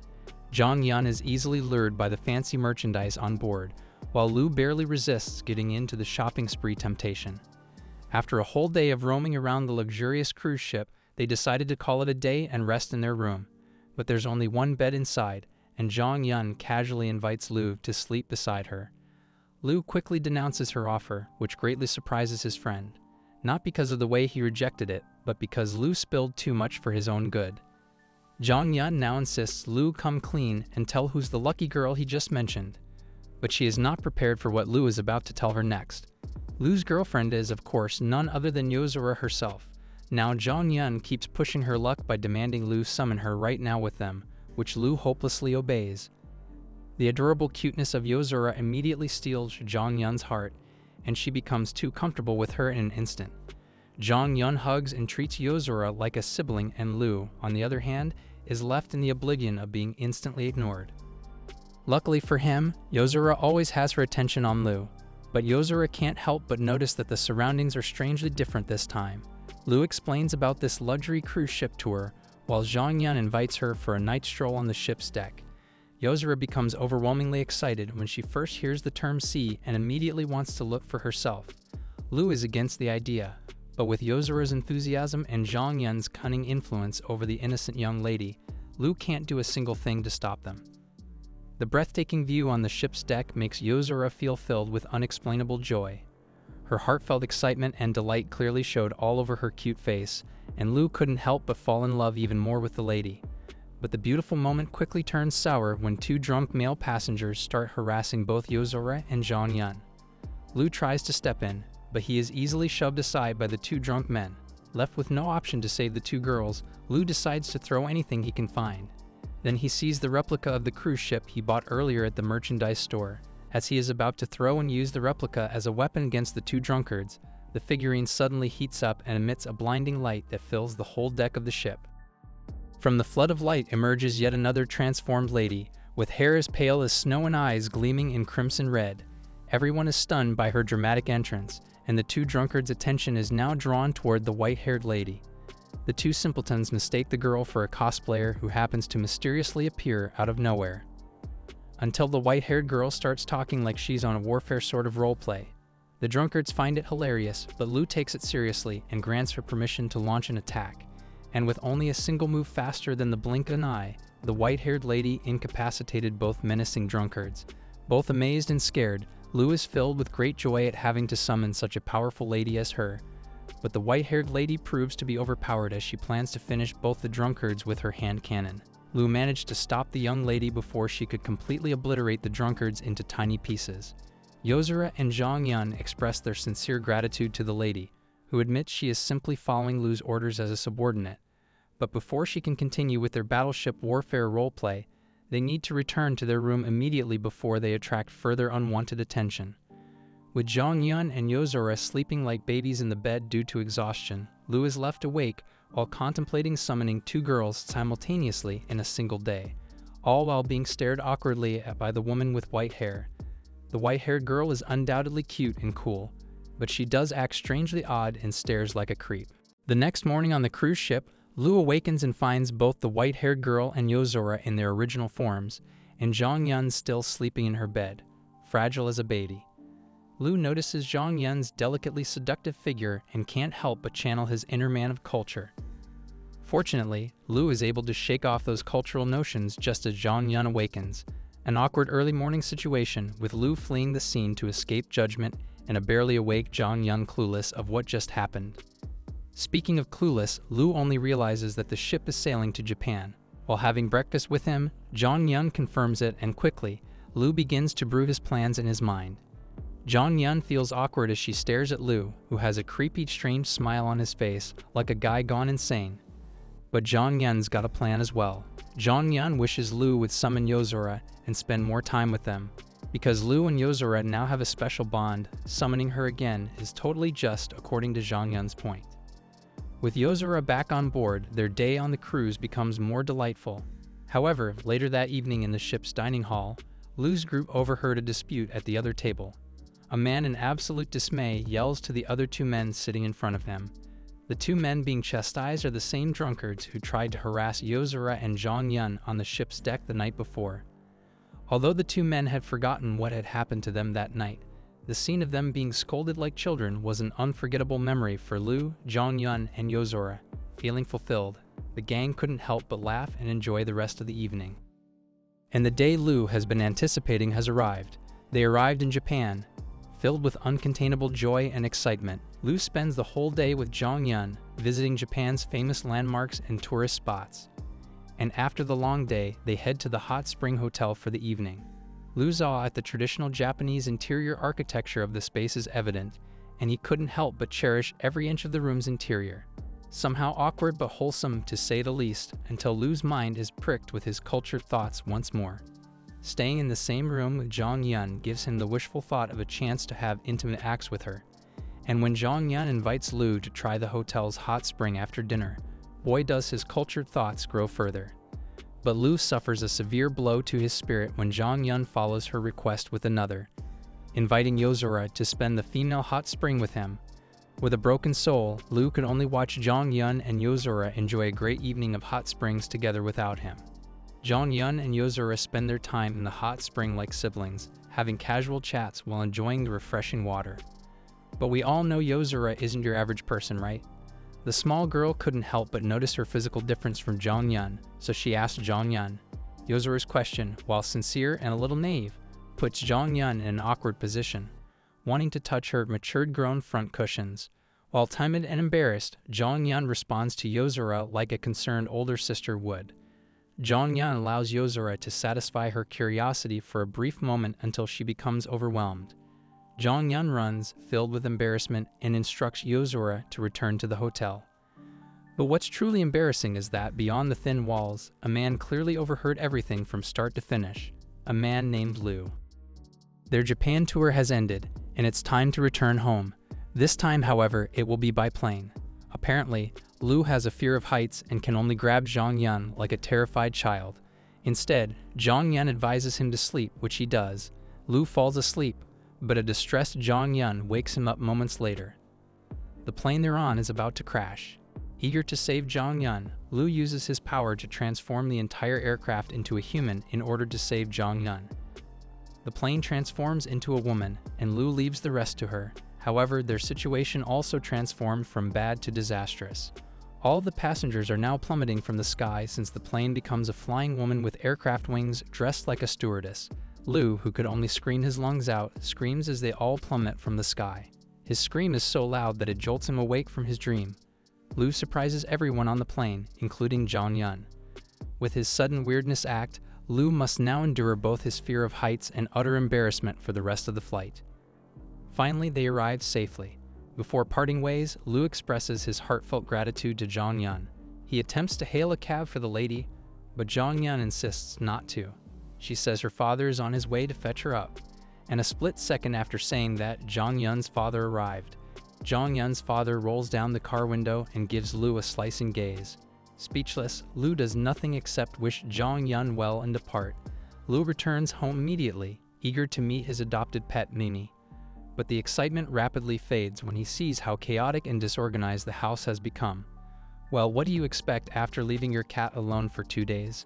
Zhong Yun is easily lured by the fancy merchandise on board, while Lu barely resists getting into the shopping spree temptation. After a whole day of roaming around the luxurious cruise ship, they decided to call it a day and rest in their room. But there's only one bed inside, and Zhong Yun casually invites Lu to sleep beside her. Lu quickly denounces her offer, which greatly surprises his friend. Not because of the way he rejected it, but because Lu spilled too much for his own good. Zhong Yun now insists Lu come clean and tell who's the lucky girl he just mentioned. But she is not prepared for what Lu is about to tell her next. Lu's girlfriend is, of course, none other than Yozora herself. Now Zhong Yun keeps pushing her luck by demanding Lu summon her right now with them, which Lu hopelessly obeys. The adorable cuteness of Yozora immediately steals Zhong Yun's heart, and she becomes too comfortable with her in an instant. Zhong Yun hugs and treats Yozora like a sibling, and Lu, on the other hand, is left in the oblivion of being instantly ignored. Luckily for him, Yozora always has her attention on Lu. But Yozora can't help but notice that the surroundings are strangely different this time. Lu explains about this luxury cruise ship tour, while Zhong Yun invites her for a night stroll on the ship's deck. Yozora becomes overwhelmingly excited when she first hears the term sea and immediately wants to look for herself. Lu is against the idea, but with Yozora's enthusiasm and Zhong Yun's cunning influence over the innocent young lady, Lu can't do a single thing to stop them. The breathtaking view on the ship's deck makes Yozora feel filled with unexplainable joy. Her heartfelt excitement and delight clearly showed all over her cute face, and Lu couldn't help but fall in love even more with the lady. But the beautiful moment quickly turns sour when two drunk male passengers start harassing both Yozora and Zhong Yun. Lu tries to step in, but he is easily shoved aside by the two drunk men. Left with no option to save the two girls, Lu decides to throw anything he can find. Then he sees the replica of the cruise ship he bought earlier at the merchandise store. As he is about to throw and use the replica as a weapon against the two drunkards, the figurine suddenly heats up and emits a blinding light that fills the whole deck of the ship. From the flood of light emerges yet another transformed lady, with hair as pale as snow and eyes gleaming in crimson red. Everyone is stunned by her dramatic entrance, and the two drunkards' attention is now drawn toward the white-haired lady. The two simpletons mistake the girl for a cosplayer who happens to mysteriously appear out of nowhere. Until the white-haired girl starts talking like she's on a warfare sort of roleplay. The drunkards find it hilarious, but Lu takes it seriously and grants her permission to launch an attack. And with only a single move faster than the blink of an eye, the white-haired lady incapacitated both menacing drunkards. Both amazed and scared, Lu is filled with great joy at having to summon such a powerful lady as her. But the white-haired lady proves to be overpowered as she plans to finish both the drunkards with her hand cannon. Lu managed to stop the young lady before she could completely obliterate the drunkards into tiny pieces. Yozora and Zhong Yun express their sincere gratitude to the lady, who admits she is simply following Lu's orders as a subordinate. But before she can continue with their battleship warfare roleplay, they need to return to their room immediately before they attract further unwanted attention. With Zhong Yun and Yozora sleeping like babies in the bed due to exhaustion, Lu is left awake while contemplating summoning two girls simultaneously in a single day, all while being stared awkwardly at by the woman with white hair. The white-haired girl is undoubtedly cute and cool, but she does act strangely odd and stares like a creep. The next morning on the cruise ship, Lu awakens and finds both the white-haired girl and Yozora in their original forms, and Zhong Yun still sleeping in her bed, fragile as a baby. Lu notices Zhong Yun's delicately seductive figure and can't help but channel his inner man of culture. Fortunately, Lu is able to shake off those cultural notions just as Zhong Yun awakens, an awkward early morning situation with Lu fleeing the scene to escape judgment and a barely awake Zhong Yun clueless of what just happened. Speaking of clueless, Lu only realizes that the ship is sailing to Japan. While having breakfast with him, Zhong Yun confirms it, and quickly, Lu begins to brew his plans in his mind. Zhong Yun feels awkward as she stares at Lu, who has a creepy, strange smile on his face, like a guy gone insane. But Zhong Yun's got a plan as well. Zhong Yun wishes Lu would summon Yozora and spend more time with them. Because Lu and Yozora now have a special bond, summoning her again is totally just according to Zhong Yun's point. With Yozora back on board, their day on the cruise becomes more delightful. However, later that evening in the ship's dining hall, Lu's group overheard a dispute at the other table. A man in absolute dismay yells to the other two men sitting in front of him. The two men being chastised are the same drunkards who tried to harass Yozora and Zhong Yun on the ship's deck the night before. Although the two men had forgotten what had happened to them that night, the scene of them being scolded like children was an unforgettable memory for Lu, Zhong Yun, and Yozora. Feeling fulfilled, the gang couldn't help but laugh and enjoy the rest of the evening. And the day Lu has been anticipating has arrived. They arrived in Japan. Filled with uncontainable joy and excitement, Lu spends the whole day with Zhong Yun, visiting Japan's famous landmarks and tourist spots. And after the long day, they head to the hot spring hotel for the evening. Lu's awe at the traditional Japanese interior architecture of the space is evident, and he couldn't help but cherish every inch of the room's interior. Somehow awkward but wholesome to say the least, until Lu's mind is pricked with his cultured thoughts once more. Staying in the same room with Zhong Yun gives him the wishful thought of a chance to have intimate acts with her. And when Zhong Yun invites Lu to try the hotel's hot spring after dinner, boy does his cultured thoughts grow further. But Lu suffers a severe blow to his spirit when Zhong Yun follows her request with another, inviting Yozora to spend the female hot spring with him. With a broken soul, Lu could only watch Zhong Yun and Yozora enjoy a great evening of hot springs together without him. Zhong Yun and Yozora spend their time in the hot spring like siblings, having casual chats while enjoying the refreshing water. But we all know Yozora isn't your average person, right? The small girl couldn't help but notice her physical difference from Zhong Yun, so she asked Zhong Yun. Yozora's question, while sincere and a little naive, puts Zhong Yun in an awkward position, wanting to touch her matured grown front cushions. While timid and embarrassed, Zhong Yun responds to Yozora like a concerned older sister would. Zhong Yun allows Yozora to satisfy her curiosity for a brief moment until she becomes overwhelmed. Zhong Yun runs, filled with embarrassment, and instructs Yozora to return to the hotel. But what's truly embarrassing is that, beyond the thin walls, a man clearly overheard everything from start to finish. A man named Lu. Their Japan tour has ended, and it's time to return home. This time, however, it will be by plane. Apparently, Lu has a fear of heights and can only grab Zhong Yun like a terrified child. Instead, Zhong Yun advises him to sleep, which he does. Lu falls asleep, but a distressed Zhong Yun wakes him up moments later. The plane they're on is about to crash. Eager to save Zhong Yun, Lu uses his power to transform the entire aircraft into a human in order to save Zhong Yun. The plane transforms into a woman, and Lu leaves the rest to her. However, their situation also transformed from bad to disastrous. All the passengers are now plummeting from the sky since the plane becomes a flying woman with aircraft wings dressed like a stewardess. Lu, who could only scream his lungs out, screams as they all plummet from the sky. His scream is so loud that it jolts him awake from his dream. Lu surprises everyone on the plane, including Zhong Yun. With his sudden weirdness act, Lu must now endure both his fear of heights and utter embarrassment for the rest of the flight. Finally, they arrive safely. Before parting ways, Lu expresses his heartfelt gratitude to Zhong Yun. He attempts to hail a cab for the lady, but Zhong Yun insists not to. She says her father is on his way to fetch her up. And a split second after saying that, Zhong Yun's father arrived. Zhong Yun's father rolls down the car window and gives Lu a slicing gaze. Speechless, Lu does nothing except wish Zhong Yun well and depart. Lu returns home immediately, eager to meet his adopted pet Mimi. But the excitement rapidly fades when he sees how chaotic and disorganized the house has become. Well, what do you expect after leaving your cat alone for 2 days?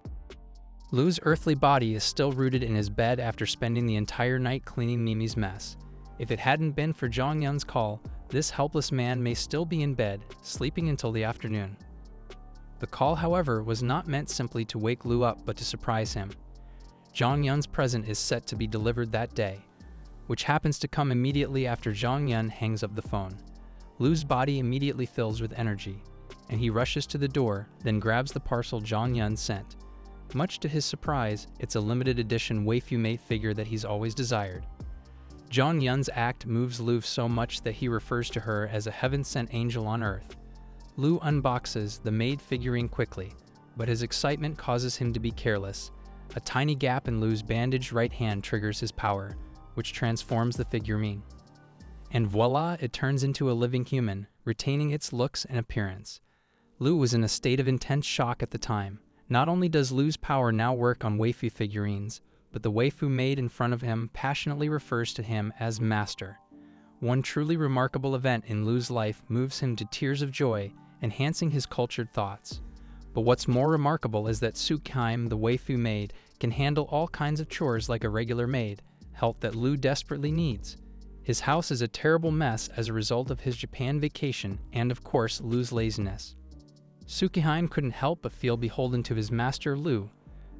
Lu's earthly body is still rooted in his bed after spending the entire night cleaning Mimi's mess. If it hadn't been for Zhong Yun's call, this helpless man may still be in bed, sleeping until the afternoon. The call, however, was not meant simply to wake Lu up but to surprise him. Zhong Yun's present is set to be delivered that day, which happens to come immediately after Zhong Yun hangs up the phone. Lu's body immediately fills with energy, and he rushes to the door, then grabs the parcel Zhong Yun sent. Much to his surprise, it's a limited edition waifu mate figure that he's always desired. Zhong Yun's act moves Lu so much that he refers to her as a heaven-sent angel on earth. Lu unboxes the maid figurine quickly, but his excitement causes him to be careless. A tiny gap in Lu's bandaged right hand triggers his power, which transforms the figurine. And voila, it turns into a living human, retaining its looks and appearance. Lu was in a state of intense shock at the time. Not only does Lu's power now work on waifu figurines, but the waifu maid in front of him passionately refers to him as master. One truly remarkable event in Lu's life moves him to tears of joy, enhancing his cultured thoughts. But what's more remarkable is that Sukheim, the waifu maid, can handle all kinds of chores like a regular maid, help that Lu desperately needs. His house is a terrible mess as a result of his Japan vacation and, of course, Lu's laziness. Sukheim couldn't help but feel beholden to his master Lu.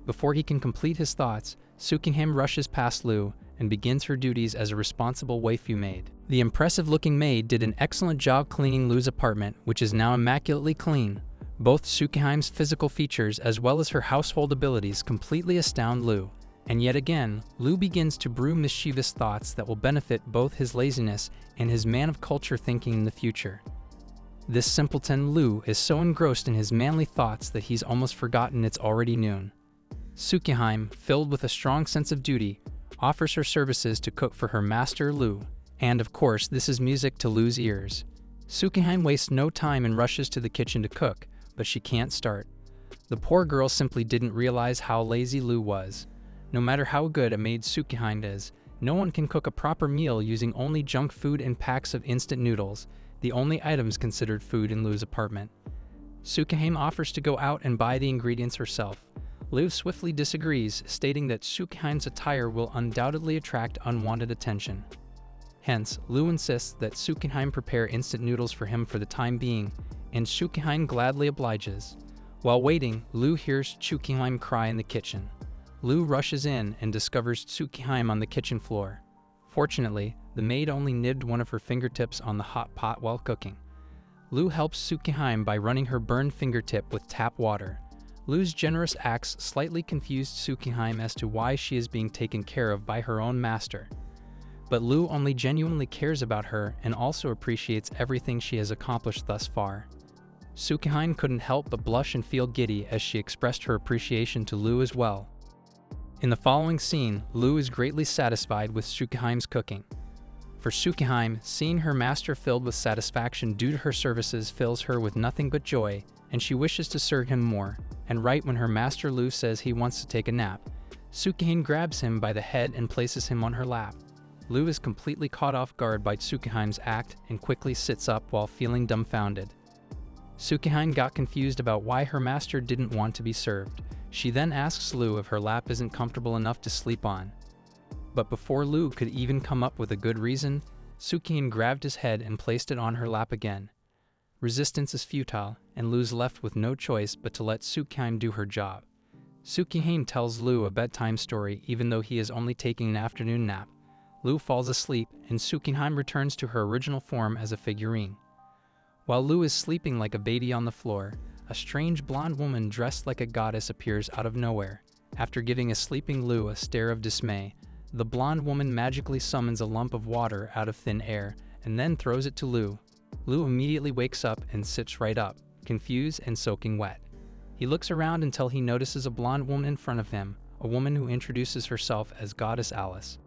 Before he can complete his thoughts, Sukheim rushes past Lu and begins her duties as a responsible waifu maid. The impressive-looking maid did an excellent job cleaning Lu's apartment, which is now immaculately clean. Both Sukheim's physical features as well as her household abilities completely astound Lu. And yet again, Lu begins to brew mischievous thoughts that will benefit both his laziness and his man-of-culture thinking in the future. This simpleton Lu is so engrossed in his manly thoughts that he's almost forgotten it's already noon. Sukheim, filled with a strong sense of duty, offers her services to cook for her master Lu. And of course, this is music to Lu's ears. Sukheim wastes no time and rushes to the kitchen to cook, but she can't start. The poor girl simply didn't realize how lazy Lu was. No matter how good a maid Sukheim is, no one can cook a proper meal using only junk food and packs of instant noodles, the only items considered food in Lu's apartment. Sukheim offers to go out and buy the ingredients herself. Lu swiftly disagrees, stating that Sukheim's attire will undoubtedly attract unwanted attention. Hence, Lu insists that Sukheim prepare instant noodles for him for the time being, and Sukheim gladly obliges. While waiting, Lu hears Sukheim cry in the kitchen. Lu rushes in and discovers Sukheim on the kitchen floor. Fortunately, the maid only nibbed one of her fingertips on the hot pot while cooking. Lu helps Sukheim by running her burned fingertip with tap water. Lu's generous acts slightly confused Sukheim as to why she is being taken care of by her own master. But Lu only genuinely cares about her and also appreciates everything she has accomplished thus far. Sukheim couldn't help but blush and feel giddy as she expressed her appreciation to Lu as well. In the following scene, Lu is greatly satisfied with Sukheim's cooking. For Tsukihime, seeing her master filled with satisfaction due to her services fills her with nothing but joy, and she wishes to serve him more. And right when her master Lu says he wants to take a nap, Tsukihime grabs him by the head and places him on her lap. Lu is completely caught off guard by Tsukihime's act and quickly sits up while feeling dumbfounded. Tsukihime got confused about why her master didn't want to be served. She then asks Lu if her lap isn't comfortable enough to sleep on. But before Lu could even come up with a good reason, Tsukihime grabbed his head and placed it on her lap again. Resistance is futile, and Lu's left with no choice but to let Tsukihime do her job. Tsukihime tells Lu a bedtime story even though he is only taking an afternoon nap. Lu falls asleep, and Tsukihime returns to her original form as a figurine. While Lu is sleeping like a baby on the floor, a strange blonde woman dressed like a goddess appears out of nowhere. After giving a sleeping Lu a stare of dismay, the blonde woman magically summons a lump of water out of thin air and then throws it to Lu. Lu immediately wakes up and sits right up, confused and soaking wet. He looks around until he notices a blonde woman in front of him, a woman who introduces herself as Goddess Alice.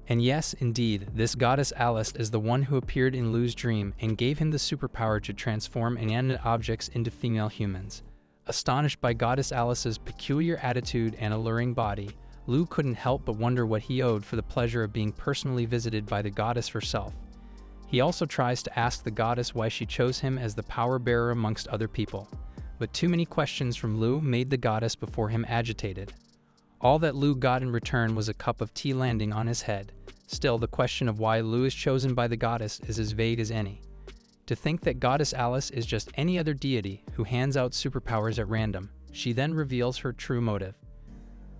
And yes, indeed, this Goddess Alice is the one who appeared in Lu's dream and gave him the superpower to transform inanimate objects into female humans. Astonished by Goddess Alice's peculiar attitude and alluring body, Lu couldn't help but wonder what he owed for the pleasure of being personally visited by the goddess herself. He also tries to ask the goddess why she chose him as the power bearer amongst other people, but too many questions from Lu made the goddess before him agitated. All that Lu got in return was a cup of tea landing on his head. Still, the question of why Lu is chosen by the goddess is as vague as any. To think that Goddess Alice is just any other deity who hands out superpowers at random, she then reveals her true motive.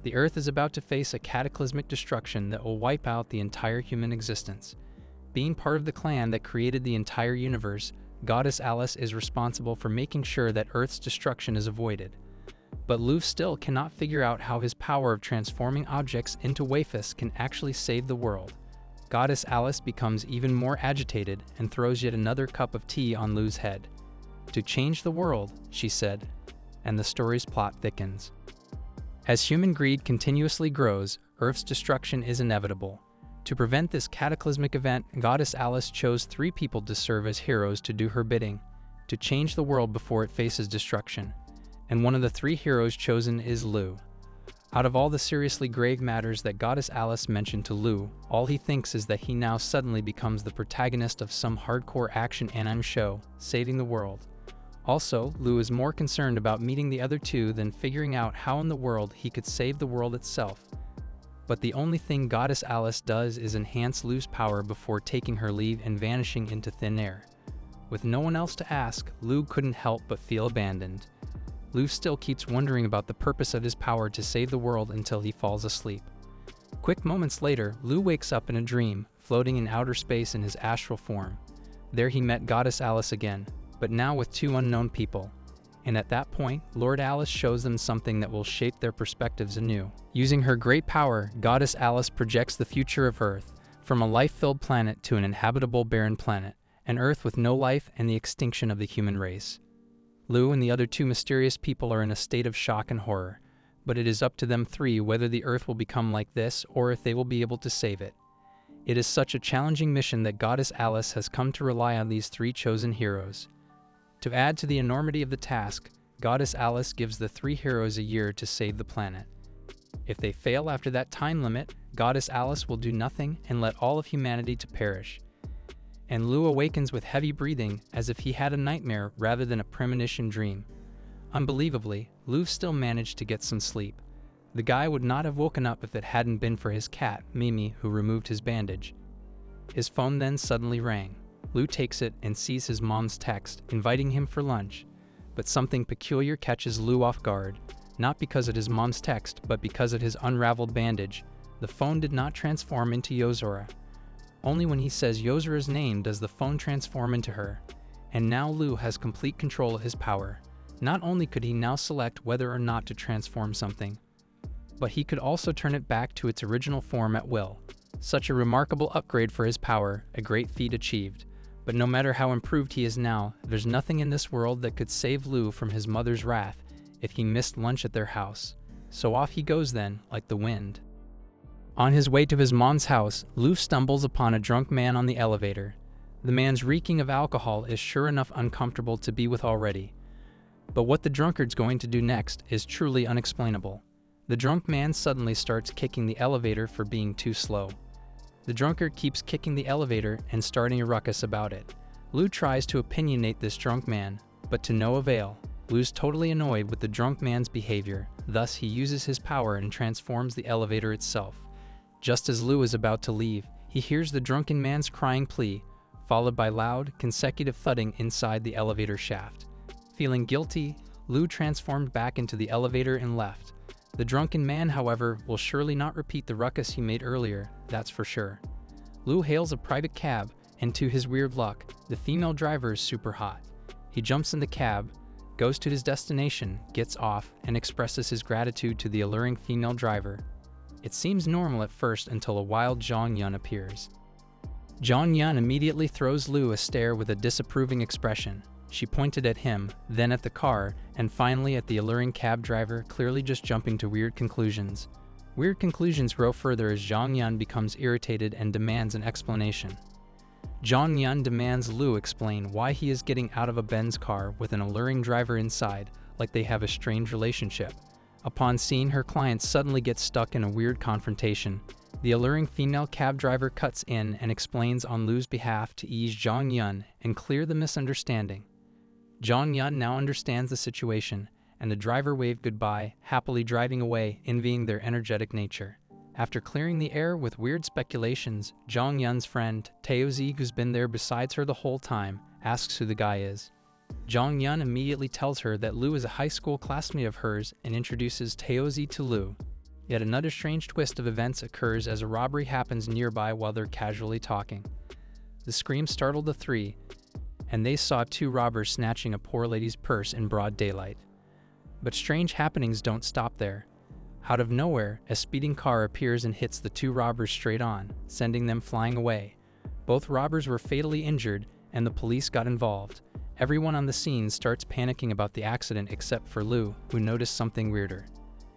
The Earth is about to face a cataclysmic destruction that will wipe out the entire human existence. Being part of the clan that created the entire universe, Goddess Alice is responsible for making sure that Earth's destruction is avoided. But Lu still cannot figure out how his power of transforming objects into waifus can actually save the world. Goddess Alice becomes even more agitated and throws yet another cup of tea on Lu's head. "To change the world," she said, and the story's plot thickens. As human greed continuously grows, Earth's destruction is inevitable. To prevent this cataclysmic event, Goddess Alice chose 3 people to serve as heroes to do her bidding, to change the world before it faces destruction. And one of the 3 heroes chosen is Lu. Out of all the seriously grave matters that Goddess Alice mentioned to Lu, all he thinks is that he now suddenly becomes the protagonist of some hardcore action anime show, saving the world. Also, Lu is more concerned about meeting the other 2 than figuring out how in the world he could save the world itself. But the only thing Goddess Alice does is enhance Lu's power before taking her leave and vanishing into thin air. With no one else to ask, Lu couldn't help but feel abandoned. Lu still keeps wondering about the purpose of his power to save the world until he falls asleep. Quick moments later, Lu wakes up in a dream, floating in outer space in his astral form. There he met Goddess Alice again, but now with 2 unknown people. And at that point, Lord Alice shows them something that will shape their perspectives anew. Using her great power, Goddess Alice projects the future of Earth, from a life-filled planet to an inhabitable barren planet, an Earth with no life and the extinction of the human race. Lu and the other 2 mysterious people are in a state of shock and horror, but it is up to them 3 whether the Earth will become like this or if they will be able to save it. It is such a challenging mission that Goddess Alice has come to rely on these 3 chosen heroes. To add to the enormity of the task, Goddess Alice gives the 3 heroes a year to save the planet. If they fail after that time limit, Goddess Alice will do nothing and let all of humanity to perish. And Lu awakens with heavy breathing as if he had a nightmare rather than a premonition dream. Unbelievably, Lu still managed to get some sleep. The guy would not have woken up if it hadn't been for his cat, Mimi, who removed his bandage. His phone then suddenly rang. Lu takes it and sees his mom's text, inviting him for lunch. But something peculiar catches Lu off guard, not because of his mom's text, but because of his unraveled bandage. The phone did not transform into Yozora. Only when he says Yozora's name does the phone transform into her. And now Lu has complete control of his power. Not only could he now select whether or not to transform something, but he could also turn it back to its original form at will. Such a remarkable upgrade for his power, a great feat achieved. But no matter how improved he is now, there's nothing in this world that could save Lu from his mother's wrath if he missed lunch at their house. So off he goes then, like the wind. On his way to his mom's house, Lu stumbles upon a drunk man on the elevator. The man's reeking of alcohol is sure enough uncomfortable to be with already. But what the drunkard's going to do next is truly unexplainable. The drunk man suddenly starts kicking the elevator for being too slow. The drunkard keeps kicking the elevator and starting a ruckus about it. Lu tries to opinionate this drunk man, but to no avail. Lu's totally annoyed with the drunk man's behavior, thus he uses his power and transforms the elevator itself. Just as Lu is about to leave, he hears the drunken man's crying plea, followed by loud, consecutive thudding inside the elevator shaft. Feeling guilty, Lu transformed back into the elevator and left. The drunken man, however, will surely not repeat the ruckus he made earlier, that's for sure. Lu hails a private cab, and to his weird luck, the female driver is super hot. He jumps in the cab, goes to his destination, gets off, and expresses his gratitude to the alluring female driver. It seems normal at first until a wild Zhong Yun appears. Zhong Yun immediately throws Lu a stare with a disapproving expression. She pointed at him, then at the car, and finally at the alluring cab driver, clearly just jumping to weird conclusions. Weird conclusions grow further as Zhong Yun becomes irritated and demands an explanation. Zhong Yun demands Lu explain why he is getting out of a Benz car with an alluring driver inside, like they have a strange relationship. Upon seeing her client suddenly get stuck in a weird confrontation, the alluring female cab driver cuts in and explains on Lu's behalf to ease Zhong Yun and clear the misunderstanding. Zhong Yun now understands the situation, and the driver waved goodbye, happily driving away, envying their energetic nature. After clearing the air with weird speculations, Zhong Yun's friend, Taozi, who's been there besides her the whole time, asks who the guy is. Zhong Yun immediately tells her that Lu is a high school classmate of hers and introduces Taozi to Lu. Yet another strange twist of events occurs as a robbery happens nearby while they're casually talking. The scream startled the three, and they saw two robbers snatching a poor lady's purse in broad daylight. But strange happenings don't stop there. Out of nowhere, a speeding car appears and hits the two robbers straight on, sending them flying away. Both robbers were fatally injured, and the police got involved. Everyone on the scene starts panicking about the accident except for Lu, who noticed something weirder.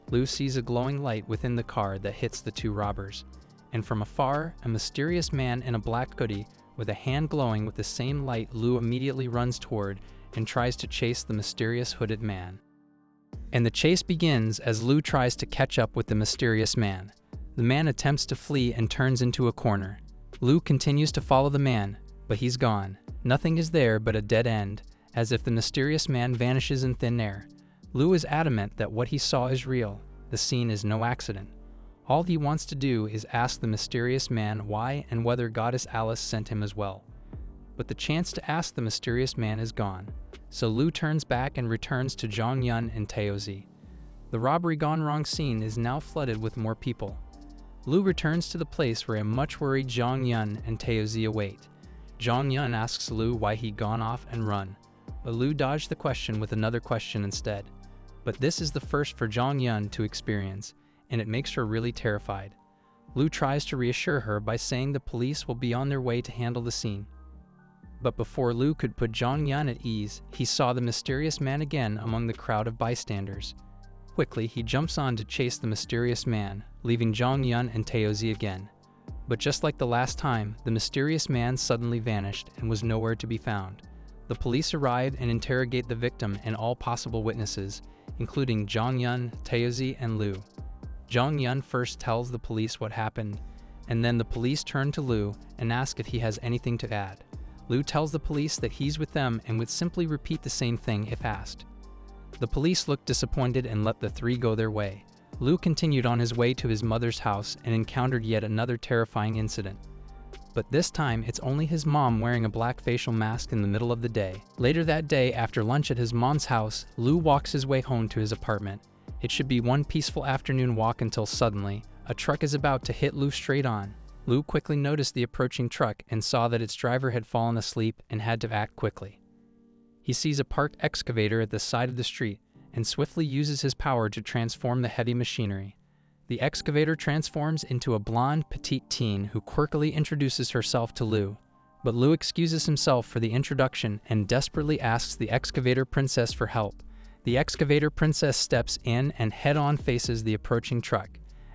Lu sees a glowing light within the car that hits the two robbers, and from afar, a mysterious man in a black hoodie with a hand glowing with the same light Lu immediately runs toward and tries to chase the mysterious hooded man. And the chase begins as Lu tries to catch up with the mysterious man. The man attempts to flee and turns into a corner. Lu continues to follow the man, but he's gone. Nothing is there but a dead end, as if the mysterious man vanishes in thin air. Lu is adamant that what he saw is real. The scene is no accident. All he wants to do is ask the mysterious man why and whether Goddess Alice sent him as well. But the chance to ask the mysterious man is gone, so Lu turns back and returns to Zhong Yun and Taozi. The robbery gone wrong scene is now flooded with more people. Lu returns to the place where a much worried Zhong Yun and Taozi await. Zhong Yun asks Lu why he'd gone off and run, but Lu dodged the question with another question instead. But this is the first for Zhong Yun to experience, and it makes her really terrified. Lu tries to reassure her by saying the police will be on their way to handle the scene. But before Lu could put Zhong Yun at ease, he saw the mysterious man again among the crowd of bystanders. Quickly, he jumps on to chase the mysterious man, leaving Zhong Yun and Taozi again. But just like the last time, the mysterious man suddenly vanished and was nowhere to be found. The police arrive and interrogate the victim and all possible witnesses, including Zhong Yun, Taozi, and Lu. Zhong Yun first tells the police what happened, and then the police turn to Lu and ask if he has anything to add. Lu tells the police that he's with them and would simply repeat the same thing if asked. The police looked disappointed and let the three go their way. Lu continued on his way to his mother's house and encountered yet another terrifying incident. But this time, it's only his mom wearing a black facial mask in the middle of the day. Later that day, after lunch at his mom's house, Lu walks his way home to his apartment. It should be one peaceful afternoon walk until suddenly, a truck is about to hit Lu straight on. Lu quickly noticed the approaching truck and saw that its driver had fallen asleep and had to act quickly. He sees a parked excavator at the side of the street and swiftly uses his power to transform the heavy machinery. The excavator transforms into a blonde, petite teen who quirkily introduces herself to Lu. But Lu excuses himself for the introduction and desperately asks the excavator princess for help. The excavator princess steps in and head-on faces the approaching truck.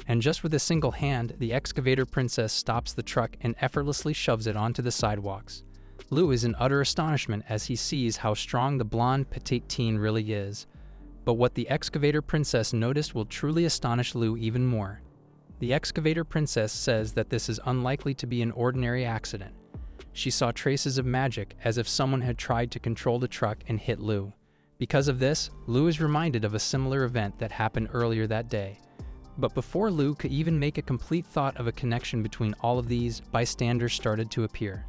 And just with a single hand, the excavator princess stops the truck and effortlessly shoves it onto the sidewalks. Lu is in utter astonishment as he sees how strong the blonde petite teen really is. But what the excavator princess noticed will truly astonish Lu even more. The excavator princess says that this is unlikely to be an ordinary accident. She saw traces of magic, as if someone had tried to control the truck and hit Lu. Because of this, Lu is reminded of a similar event that happened earlier that day. But before Lu could even make a complete thought of a connection between all of these, bystanders started to appear.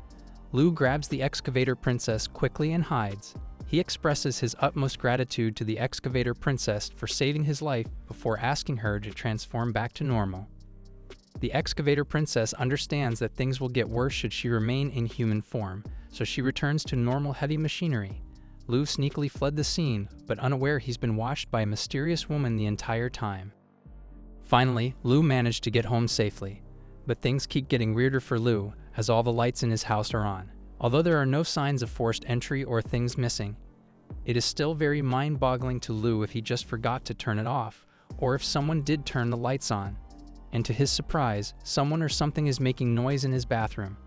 Lu grabs the excavator princess quickly and hides. He expresses his utmost gratitude to the excavator princess for saving his life before asking her to transform back to normal. The excavator princess understands that things will get worse should she remain in human form, so she returns to normal heavy machinery. Lu sneakily fled the scene, but unaware he's been watched by a mysterious woman the entire time. Finally, Lu managed to get home safely, but things keep getting weirder for Lu as all the lights in his house are on. Although there are no signs of forced entry or things missing, it is still very mind-boggling to Lu if he just forgot to turn it off, or if someone did turn the lights on. And to his surprise, someone or something is making noise in his bathroom.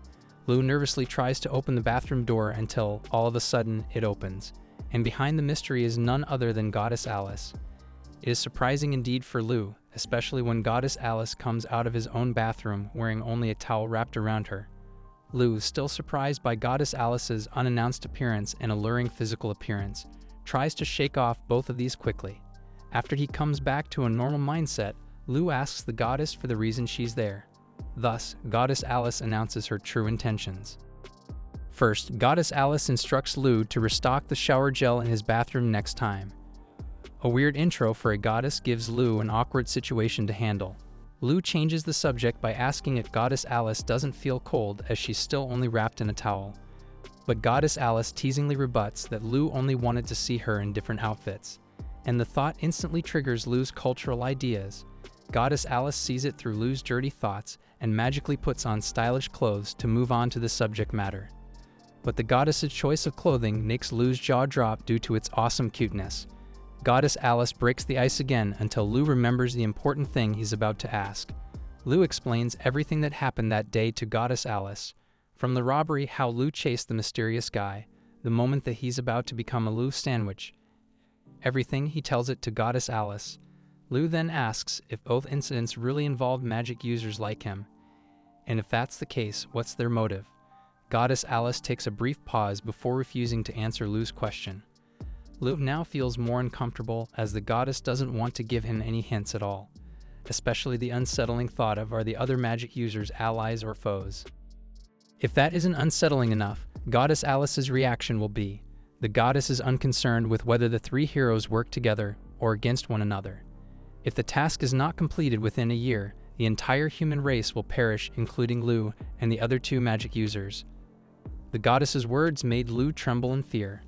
Lu nervously tries to open the bathroom door until, all of a sudden, it opens, and behind the mystery is none other than Goddess Alice. It is surprising indeed for Lu, especially when Goddess Alice comes out of his own bathroom wearing only a towel wrapped around her. Lu, still surprised by Goddess Alice's unannounced appearance and alluring physical appearance, tries to shake off both of these quickly. After he comes back to a normal mindset, Lu asks the goddess for the reason she's there. Thus, Goddess Alice announces her true intentions. First, Goddess Alice instructs Lu to restock the shower gel in his bathroom next time. A weird intro for a goddess gives Lu an awkward situation to handle. Lu changes the subject by asking if Goddess Alice doesn't feel cold as she's still only wrapped in a towel. But Goddess Alice teasingly rebuts that Lu only wanted to see her in different outfits. And the thought instantly triggers Lu's cultural ideas. Goddess Alice sees it through Lu's dirty thoughts and magically puts on stylish clothes to move on to the subject matter. But the goddess's choice of clothing makes Lu's jaw drop due to its awesome cuteness. Goddess Alice breaks the ice again until Lu remembers the important thing he's about to ask. Lu explains everything that happened that day to Goddess Alice. From the robbery, how Lu chased the mysterious guy, the moment that he's about to become a Lu sandwich. Everything, he tells it to Goddess Alice. Lu then asks if both incidents really involve magic users like him, and if that's the case, what's their motive? Goddess Alice takes a brief pause before refusing to answer Lu's question. Lu now feels more uncomfortable as the goddess doesn't want to give him any hints at all, especially the unsettling thought of are the other magic users allies or foes. If that isn't unsettling enough, Goddess Alice's reaction will be, the goddess is unconcerned with whether the three heroes work together or against one another. If the task is not completed within a year, the entire human race will perish, including Lu and the other two magic users. The goddess's words made Lu tremble in fear.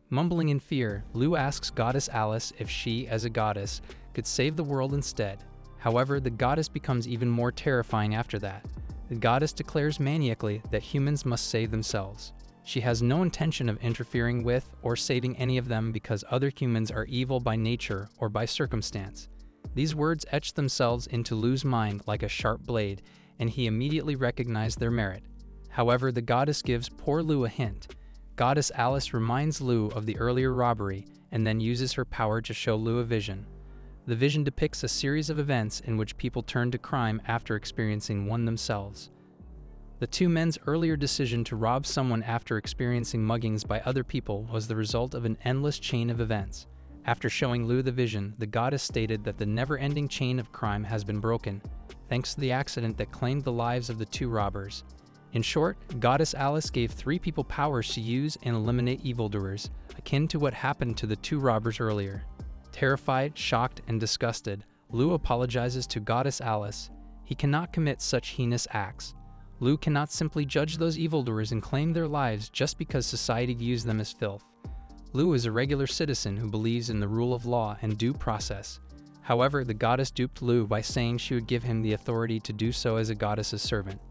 Mumbling in fear, Lu asks Goddess Alice if she, as a goddess, could save the world instead. However, the goddess becomes even more terrifying after that. The goddess declares maniacally that humans must save themselves. She has no intention of interfering with or saving any of them because other humans are evil by nature or by circumstance. These words etched themselves into Lu's mind like a sharp blade, and he immediately recognized their merit. However, the goddess gives poor Lu a hint. Goddess Alice reminds Lu of the earlier robbery and then uses her power to show Lu a vision. The vision depicts a series of events in which people turn to crime after experiencing one themselves. The two men's earlier decision to rob someone after experiencing muggings by other people was the result of an endless chain of events. After showing Lu the vision, the goddess stated that the never-ending chain of crime has been broken, thanks to the accident that claimed the lives of the two robbers. In short, Goddess Alice gave three people powers to use and eliminate evildoers, akin to what happened to the two robbers earlier. Terrified, shocked, and disgusted, Lu apologizes to Goddess Alice. He cannot commit such heinous acts. Lu cannot simply judge those evildoers and claim their lives just because society views them as filth. Lu is a regular citizen who believes in the rule of law and due process. However, the goddess duped Lu by saying she would give him the authority to do so as a goddess's servant.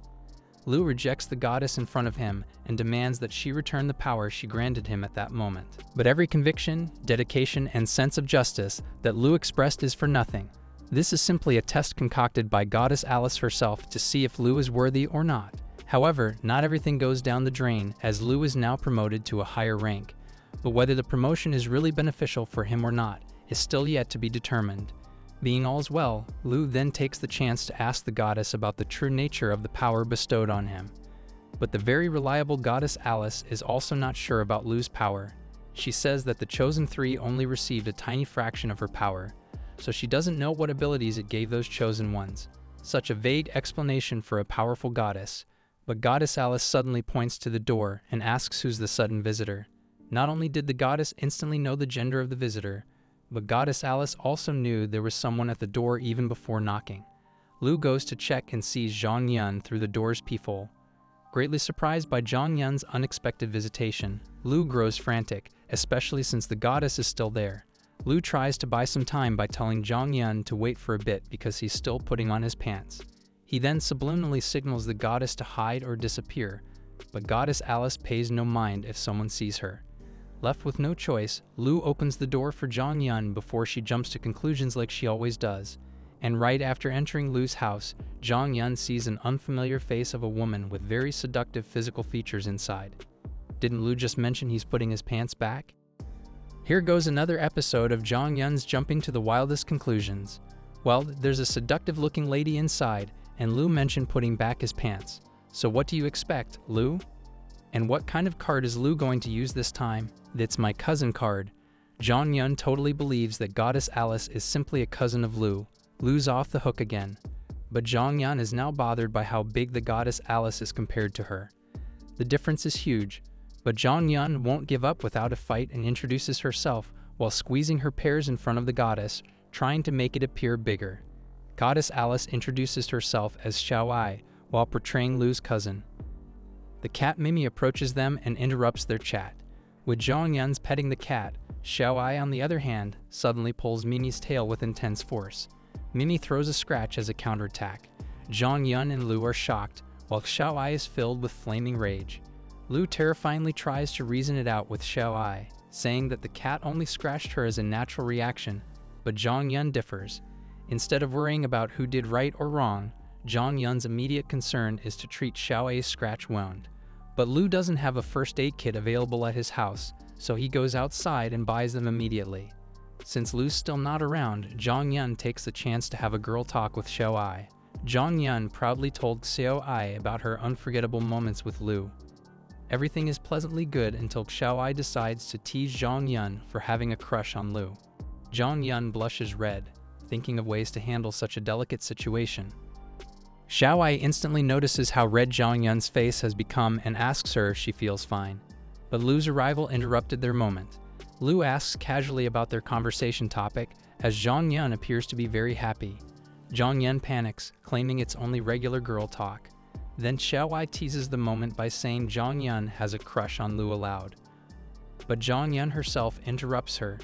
Lu rejects the goddess in front of him and demands that she return the power she granted him at that moment. But every conviction, dedication, and sense of justice that Lu expressed is for nothing. This is simply a test concocted by Goddess Alice herself to see if Lu is worthy or not. However, not everything goes down the drain, as Lu is now promoted to a higher rank. But whether the promotion is really beneficial for him or not is still yet to be determined. Being all's well, Lu then takes the chance to ask the goddess about the true nature of the power bestowed on him. But the very reliable Goddess Alice is also not sure about Lu's power. She says that the Chosen Three only received a tiny fraction of her power, so she doesn't know what abilities it gave those chosen ones. Such a vague explanation for a powerful goddess. But Goddess Alice suddenly points to the door and asks who's the sudden visitor. Not only did the goddess instantly know the gender of the visitor, but Goddess Alice also knew there was someone at the door even before knocking. Lu goes to check and sees Zhong Yun through the door's peephole. Greatly surprised by Zhong Yun's unexpected visitation, Lu grows frantic, especially since the goddess is still there. Lu tries to buy some time by telling Zhong Yun to wait for a bit because he's still putting on his pants. He then subliminally signals the goddess to hide or disappear, but Goddess Alice pays no mind if someone sees her. Left with no choice, Lu opens the door for Zhong Yun before she jumps to conclusions like she always does. And right after entering Lu's house, Zhong Yun sees an unfamiliar face of a woman with very seductive physical features inside. Didn't Lu just mention he's putting his pants back? Here goes another episode of Zhong Yun's jumping to the wildest conclusions. Well, there's a seductive-looking lady inside, and Lu mentioned putting back his pants. So what do you expect, Lu? And what kind of card is Lu going to use this time? It's my cousin card. Zhong Yun totally believes that Goddess Alice is simply a cousin of Lu. Lu's off the hook again. But Zhong Yun is now bothered by how big the Goddess Alice is compared to her. The difference is huge, but Zhong Yun won't give up without a fight and introduces herself while squeezing her pears in front of the goddess, trying to make it appear bigger. Goddess Alice introduces herself as Xiao Ai while portraying Lu's cousin. The cat Mimi approaches them and interrupts their chat. With Zhong Yun's petting the cat, Xiao Ai, on the other hand, suddenly pulls Mimi's tail with intense force. Mimi throws a scratch as a counterattack. Zhong Yun and Lu are shocked, while Xiao Ai is filled with flaming rage. Lu terrifyingly tries to reason it out with Xiao Ai, saying that the cat only scratched her as a natural reaction, but Zhong Yun differs. Instead of worrying about who did right or wrong, Zhong Yun's immediate concern is to treat Xiao Ai's scratch wound. But Lu doesn't have a first aid kit available at his house, so he goes outside and buys them immediately. Since Lu's still not around, Zhong Yun takes the chance to have a girl talk with Xiao Ai. Zhong Yun proudly told Xiao Ai about her unforgettable moments with Lu. Everything is pleasantly good until Xiao Ai decides to tease Zhong Yun for having a crush on Lu. Zhong Yun blushes red, thinking of ways to handle such a delicate situation. Xiao Ai instantly notices how red Zhong Yun's face has become and asks her if she feels fine. But Lu's arrival interrupted their moment. Lu asks casually about their conversation topic, as Zhong Yun appears to be very happy. Zhong Yun panics, claiming it's only regular girl talk. Then Xiao Ai teases the moment by saying Zhong Yun has a crush on Lu aloud. But Zhong Yun herself interrupts her.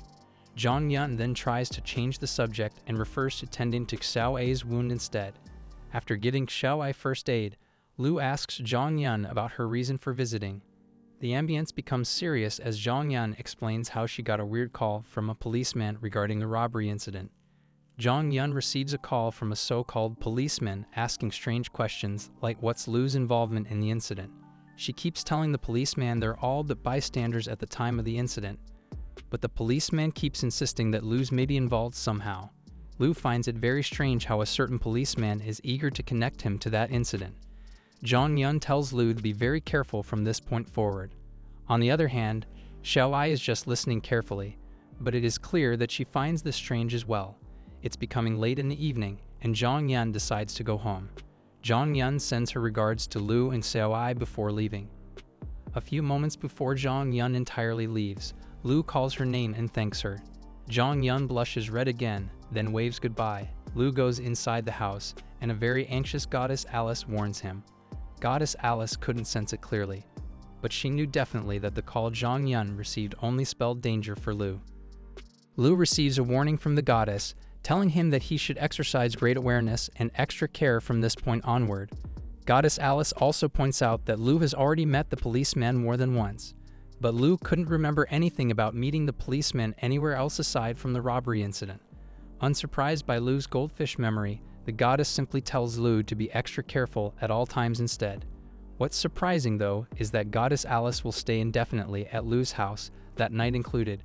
Zhong Yun then tries to change the subject and refers to tending to Xiao Ai's wound instead. After giving Xiao Ai first aid, Lu asks Zhong Yun about her reason for visiting. The ambience becomes serious as Zhong Yun explains how she got a weird call from a policeman regarding a robbery incident. Zhong Yun receives a call from a so-called policeman asking strange questions like what's Lu's involvement in the incident. She keeps telling the policeman they're all but bystanders at the time of the incident, but the policeman keeps insisting that Lu's may be involved somehow. Lu finds it very strange how a certain policeman is eager to connect him to that incident. Zhong Yun tells Lu to be very careful from this point forward. On the other hand, Xiao Ai is just listening carefully, but it is clear that she finds this strange as well. It's becoming late in the evening, and Zhong Yun decides to go home. Zhong Yun sends her regards to Lu and Xiao Ai before leaving. A few moments before Zhong Yun entirely leaves, Lu calls her name and thanks her. Zhong Yun blushes red again, then waves goodbye. Lu goes inside the house, and a very anxious Goddess Alice warns him. Goddess Alice couldn't sense it clearly, but she knew definitely that the call Zhong Yun received only spelled danger for Lu. Lu receives a warning from the goddess, telling him that he should exercise great awareness and extra care from this point onward. Goddess Alice also points out that Lu has already met the policeman more than once, but Lu couldn't remember anything about meeting the policeman anywhere else aside from the robbery incident. Unsurprised by Lu's goldfish memory, the goddess simply tells Lu to be extra careful at all times instead. What's surprising, though, is that Goddess Alice will stay indefinitely at Lu's house, that night included.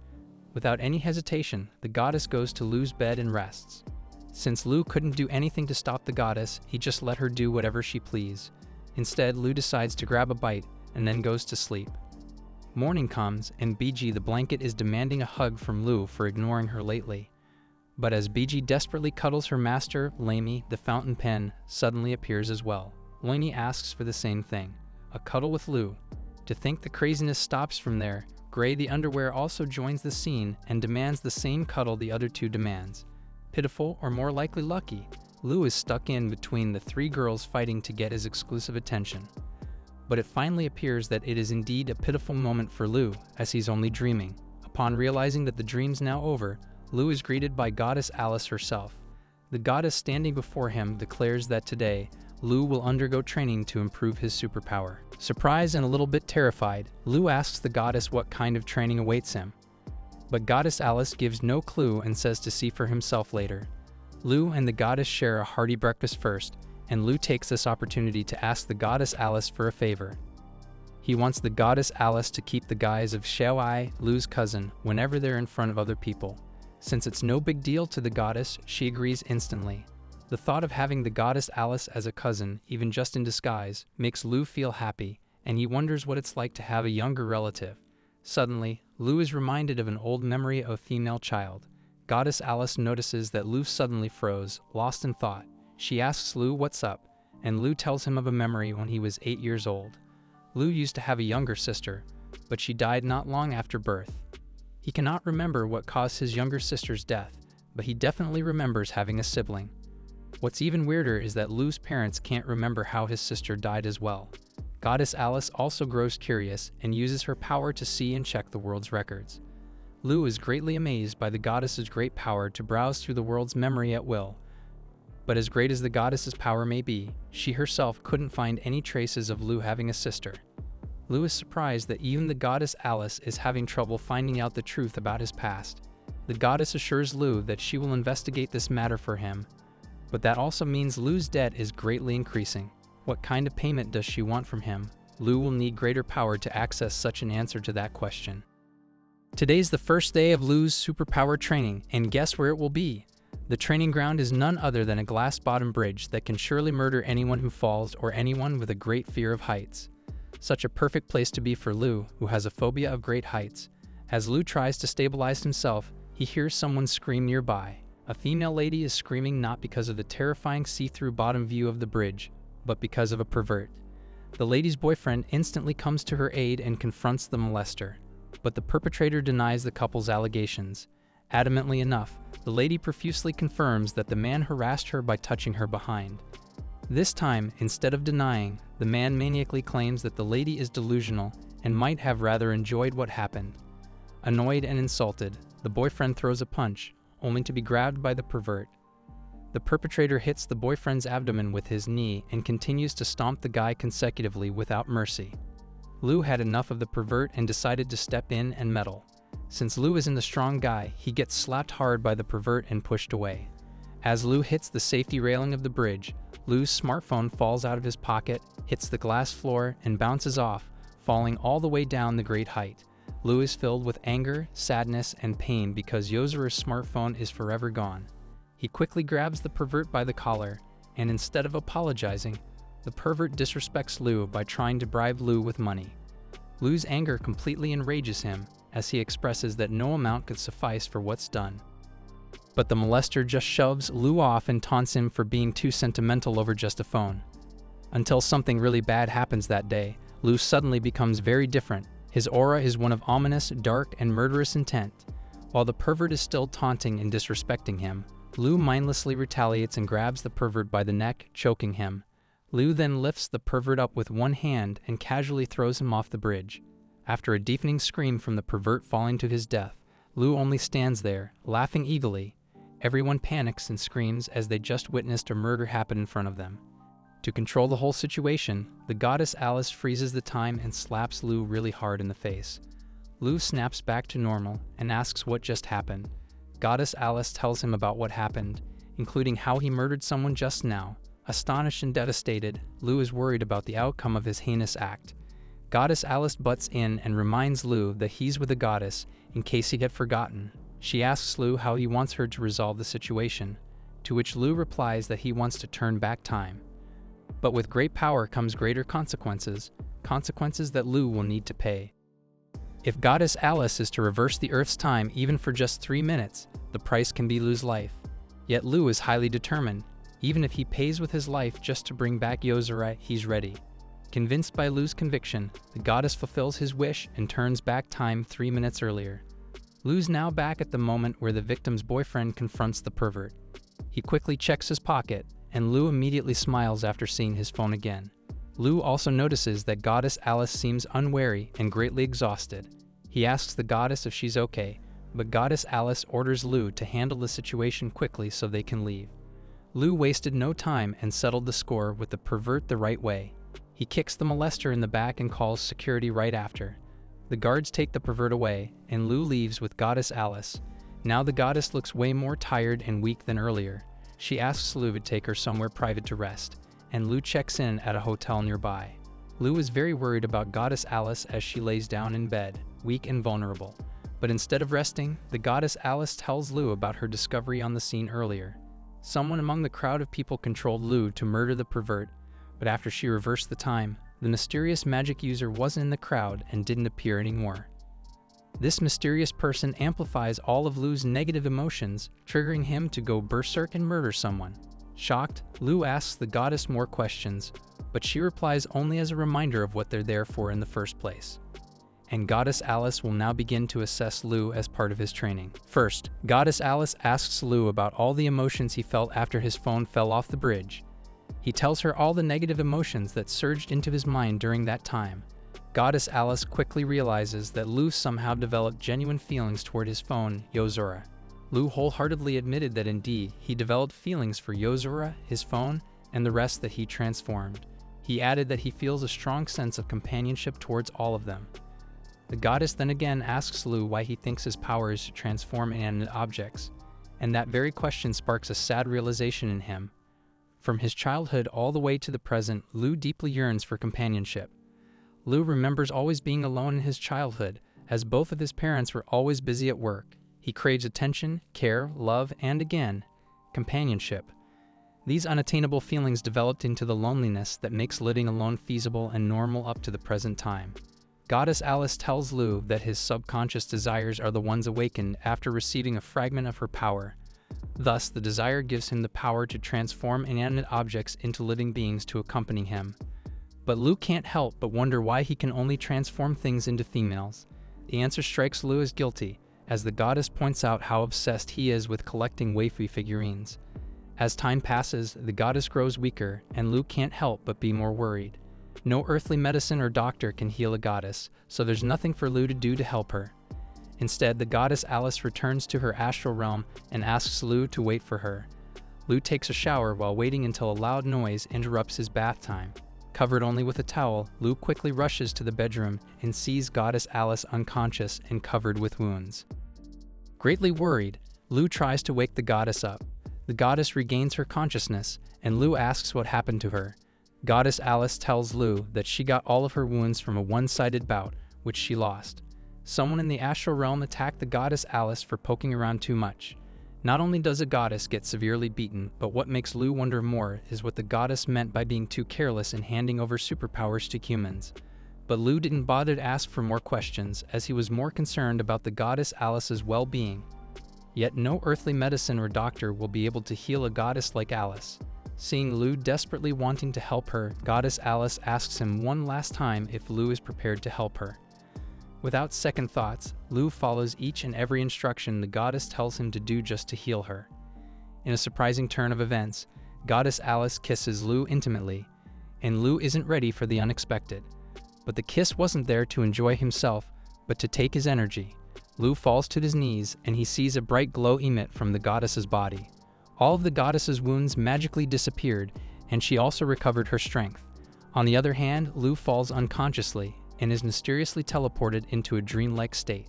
Without any hesitation, the goddess goes to Lu's bed and rests. Since Lu couldn't do anything to stop the goddess, he just let her do whatever she pleased. Instead, Lu decides to grab a bite and then goes to sleep. Morning comes, and BG the blanket is demanding a hug from Lu for ignoring her lately. But as BG desperately cuddles her master, Lamey, the fountain pen, suddenly appears as well. Loiny asks for the same thing, a cuddle with Lu. To think the craziness stops from there, Gray the underwear also joins the scene and demands the same cuddle the other two demands. Pitiful, or more likely lucky, Lu is stuck in between the three girls fighting to get his exclusive attention. But it finally appears that it is indeed a pitiful moment for Lu, as he's only dreaming. Upon realizing that the dream's now over, Lu is greeted by Goddess Alice herself. The goddess standing before him declares that today, Lu will undergo training to improve his superpower. Surprised and a little bit terrified, Lu asks the goddess what kind of training awaits him. But Goddess Alice gives no clue and says to see for himself later. Lu and the goddess share a hearty breakfast first, and Lu takes this opportunity to ask the Goddess Alice for a favor. He wants the Goddess Alice to keep the guise of Xiaoai, Lu's cousin, whenever they're in front of other people. Since it's no big deal to the goddess, she agrees instantly. The thought of having the Goddess Alice as a cousin, even just in disguise, makes Lu feel happy, and he wonders what it's like to have a younger relative. Suddenly, Lu is reminded of an old memory of a female child. Goddess Alice notices that Lu suddenly froze, lost in thought. She asks Lu what's up, and Lu tells him of a memory when he was 8 years old. Lu used to have a younger sister, but she died not long after birth. He cannot remember what caused his younger sister's death, but he definitely remembers having a sibling. What's even weirder is that Lu's parents can't remember how his sister died as well. Goddess Alice also grows curious and uses her power to see and check the world's records. Lu is greatly amazed by the goddess's great power to browse through the world's memory at will. But as great as the goddess's power may be, she herself couldn't find any traces of Lu having a sister. Lu is surprised that even the Goddess Alice is having trouble finding out the truth about his past. The goddess assures Lu that she will investigate this matter for him, but that also means Lu's debt is greatly increasing. What kind of payment does she want from him? Lu will need greater power to access such an answer to that question. Today's the first day of Lu's superpower training, and guess where it will be? The training ground is none other than a glass-bottom bridge that can surely murder anyone who falls or anyone with a great fear of heights. Such a perfect place to be for Lu, who has a phobia of great heights. As Lu tries to stabilize himself, he hears someone scream nearby. A female lady is screaming not because of the terrifying see-through bottom view of the bridge, but because of a pervert. The lady's boyfriend instantly comes to her aid and confronts the molester, but the perpetrator denies the couple's allegations. Adamantly enough, the lady profusely confirms that the man harassed her by touching her behind. This time, instead of denying, the man maniacally claims that the lady is delusional and might have rather enjoyed what happened. Annoyed and insulted, the boyfriend throws a punch, only to be grabbed by the pervert. The perpetrator hits the boyfriend's abdomen with his knee and continues to stomp the guy consecutively without mercy. Lu had enough of the pervert and decided to step in and meddle. Since Lu isn't a strong guy, he gets slapped hard by the pervert and pushed away. As Lu hits the safety railing of the bridge, Lu's smartphone falls out of his pocket, hits the glass floor, and bounces off, falling all the way down the great height. Lu is filled with anger, sadness, and pain because Yozora's smartphone is forever gone. He quickly grabs the pervert by the collar, and instead of apologizing, the pervert disrespects Lu by trying to bribe Lu with money. Lu's anger completely enrages him, as he expresses that no amount could suffice for what's done. But the molester just shoves Lu off and taunts him for being too sentimental over just a phone. Until something really bad happens that day, Lu suddenly becomes very different. His aura is one of ominous, dark, and murderous intent. While the pervert is still taunting and disrespecting him, Lu mindlessly retaliates and grabs the pervert by the neck, choking him. Lu then lifts the pervert up with one hand and casually throws him off the bridge. After a deafening scream from the pervert falling to his death, Lu only stands there, laughing evilly. Everyone panics and screams as they just witnessed a murder happen in front of them. To control the whole situation, the Goddess Alice freezes the time and slaps Lu really hard in the face. Lu snaps back to normal and asks what just happened. Goddess Alice tells him about what happened, including how he murdered someone just now. Astonished and devastated, Lu is worried about the outcome of his heinous act. Goddess Alice butts in and reminds Lu that he's with the goddess in case he had forgotten. She asks Lu how he wants her to resolve the situation, to which Lu replies that he wants to turn back time. But with great power comes greater consequences, consequences that Lu will need to pay. If Goddess Alice is to reverse the Earth's time even for just 3 minutes, the price can be Lu's life. Yet Lu is highly determined. Even if he pays with his life just to bring back Yozora, he's ready. Convinced by Lu's conviction, the goddess fulfills his wish and turns back time 3 minutes earlier. Lu's now back at the moment where the victim's boyfriend confronts the pervert. He quickly checks his pocket, and Lu immediately smiles after seeing his phone again. Lu also notices that Goddess Alice seems unwary and greatly exhausted. He asks the goddess if she's okay, but Goddess Alice orders Lu to handle the situation quickly so they can leave. Lu wasted no time and settled the score with the pervert the right way. He kicks the molester in the back and calls security right after. The guards take the pervert away, and Lu leaves with Goddess Alice. Now the goddess looks way more tired and weak than earlier. She asks Lu to take her somewhere private to rest, and Lu checks in at a hotel nearby. Lu is very worried about Goddess Alice as she lays down in bed, weak and vulnerable. But instead of resting, the Goddess Alice tells Lu about her discovery on the scene earlier. Someone among the crowd of people controlled Lu to murder the pervert, but after she reversed the time, the mysterious magic user wasn't in the crowd and didn't appear anymore. This mysterious person amplifies all of Lu's negative emotions, triggering him to go berserk and murder someone. Shocked, Lu asks the goddess more questions, but she replies only as a reminder of what they're there for in the first place. And Goddess Alice will now begin to assess Lu as part of his training. First, Goddess Alice asks Lu about all the emotions he felt after his phone fell off the bridge. He tells her all the negative emotions that surged into his mind during that time. Goddess Alice quickly realizes that Lu somehow developed genuine feelings toward his phone, Yozora. Lu wholeheartedly admitted that indeed, he developed feelings for Yozora, his phone, and the rest that he transformed. He added that he feels a strong sense of companionship towards all of them. The goddess then again asks Lu why he thinks his power is to transform inanimate objects, and that very question sparks a sad realization in him. From his childhood all the way to the present, Lu deeply yearns for companionship. Lu remembers always being alone in his childhood, as both of his parents were always busy at work. He craves attention, care, love, and again, companionship. These unattainable feelings developed into the loneliness that makes living alone feasible and normal up to the present time. Goddess Alice tells Lu that his subconscious desires are the ones awakened after receiving a fragment of her power. Thus, the desire gives him the power to transform inanimate objects into living beings to accompany him. But Lu can't help but wonder why he can only transform things into females. The answer strikes Lu as guilty, as the goddess points out how obsessed he is with collecting waifu figurines. As time passes, the goddess grows weaker, and Lu can't help but be more worried. No earthly medicine or doctor can heal a goddess, so there's nothing for Lu to do to help her. Instead, the goddess Alice returns to her astral realm and asks Lu to wait for her. Lu takes a shower while waiting until a loud noise interrupts his bath time. Covered only with a towel, Lu quickly rushes to the bedroom and sees Goddess Alice unconscious and covered with wounds. Greatly worried, Lu tries to wake the goddess up. The goddess regains her consciousness, and Lu asks what happened to her. Goddess Alice tells Lu that she got all of her wounds from a one-sided bout, which she lost. Someone in the astral realm attacked the Goddess Alice for poking around too much. Not only does a goddess get severely beaten, but what makes Lu wonder more is what the goddess meant by being too careless in handing over superpowers to humans. But Lu didn't bother to ask for more questions, as he was more concerned about the Goddess Alice's well-being. Yet no earthly medicine or doctor will be able to heal a goddess like Alice. Seeing Lu desperately wanting to help her, Goddess Alice asks him one last time if Lu is prepared to help her. Without second thoughts, Lu follows each and every instruction the goddess tells him to do just to heal her. In a surprising turn of events, Goddess Alice kisses Lu intimately, and Lu isn't ready for the unexpected. But the kiss wasn't there to enjoy himself, but to take his energy. Lu falls to his knees, and he sees a bright glow emit from the goddess's body. All of the goddess's wounds magically disappeared, and she also recovered her strength. On the other hand, Lu falls unconsciously, and is mysteriously teleported into a dreamlike state.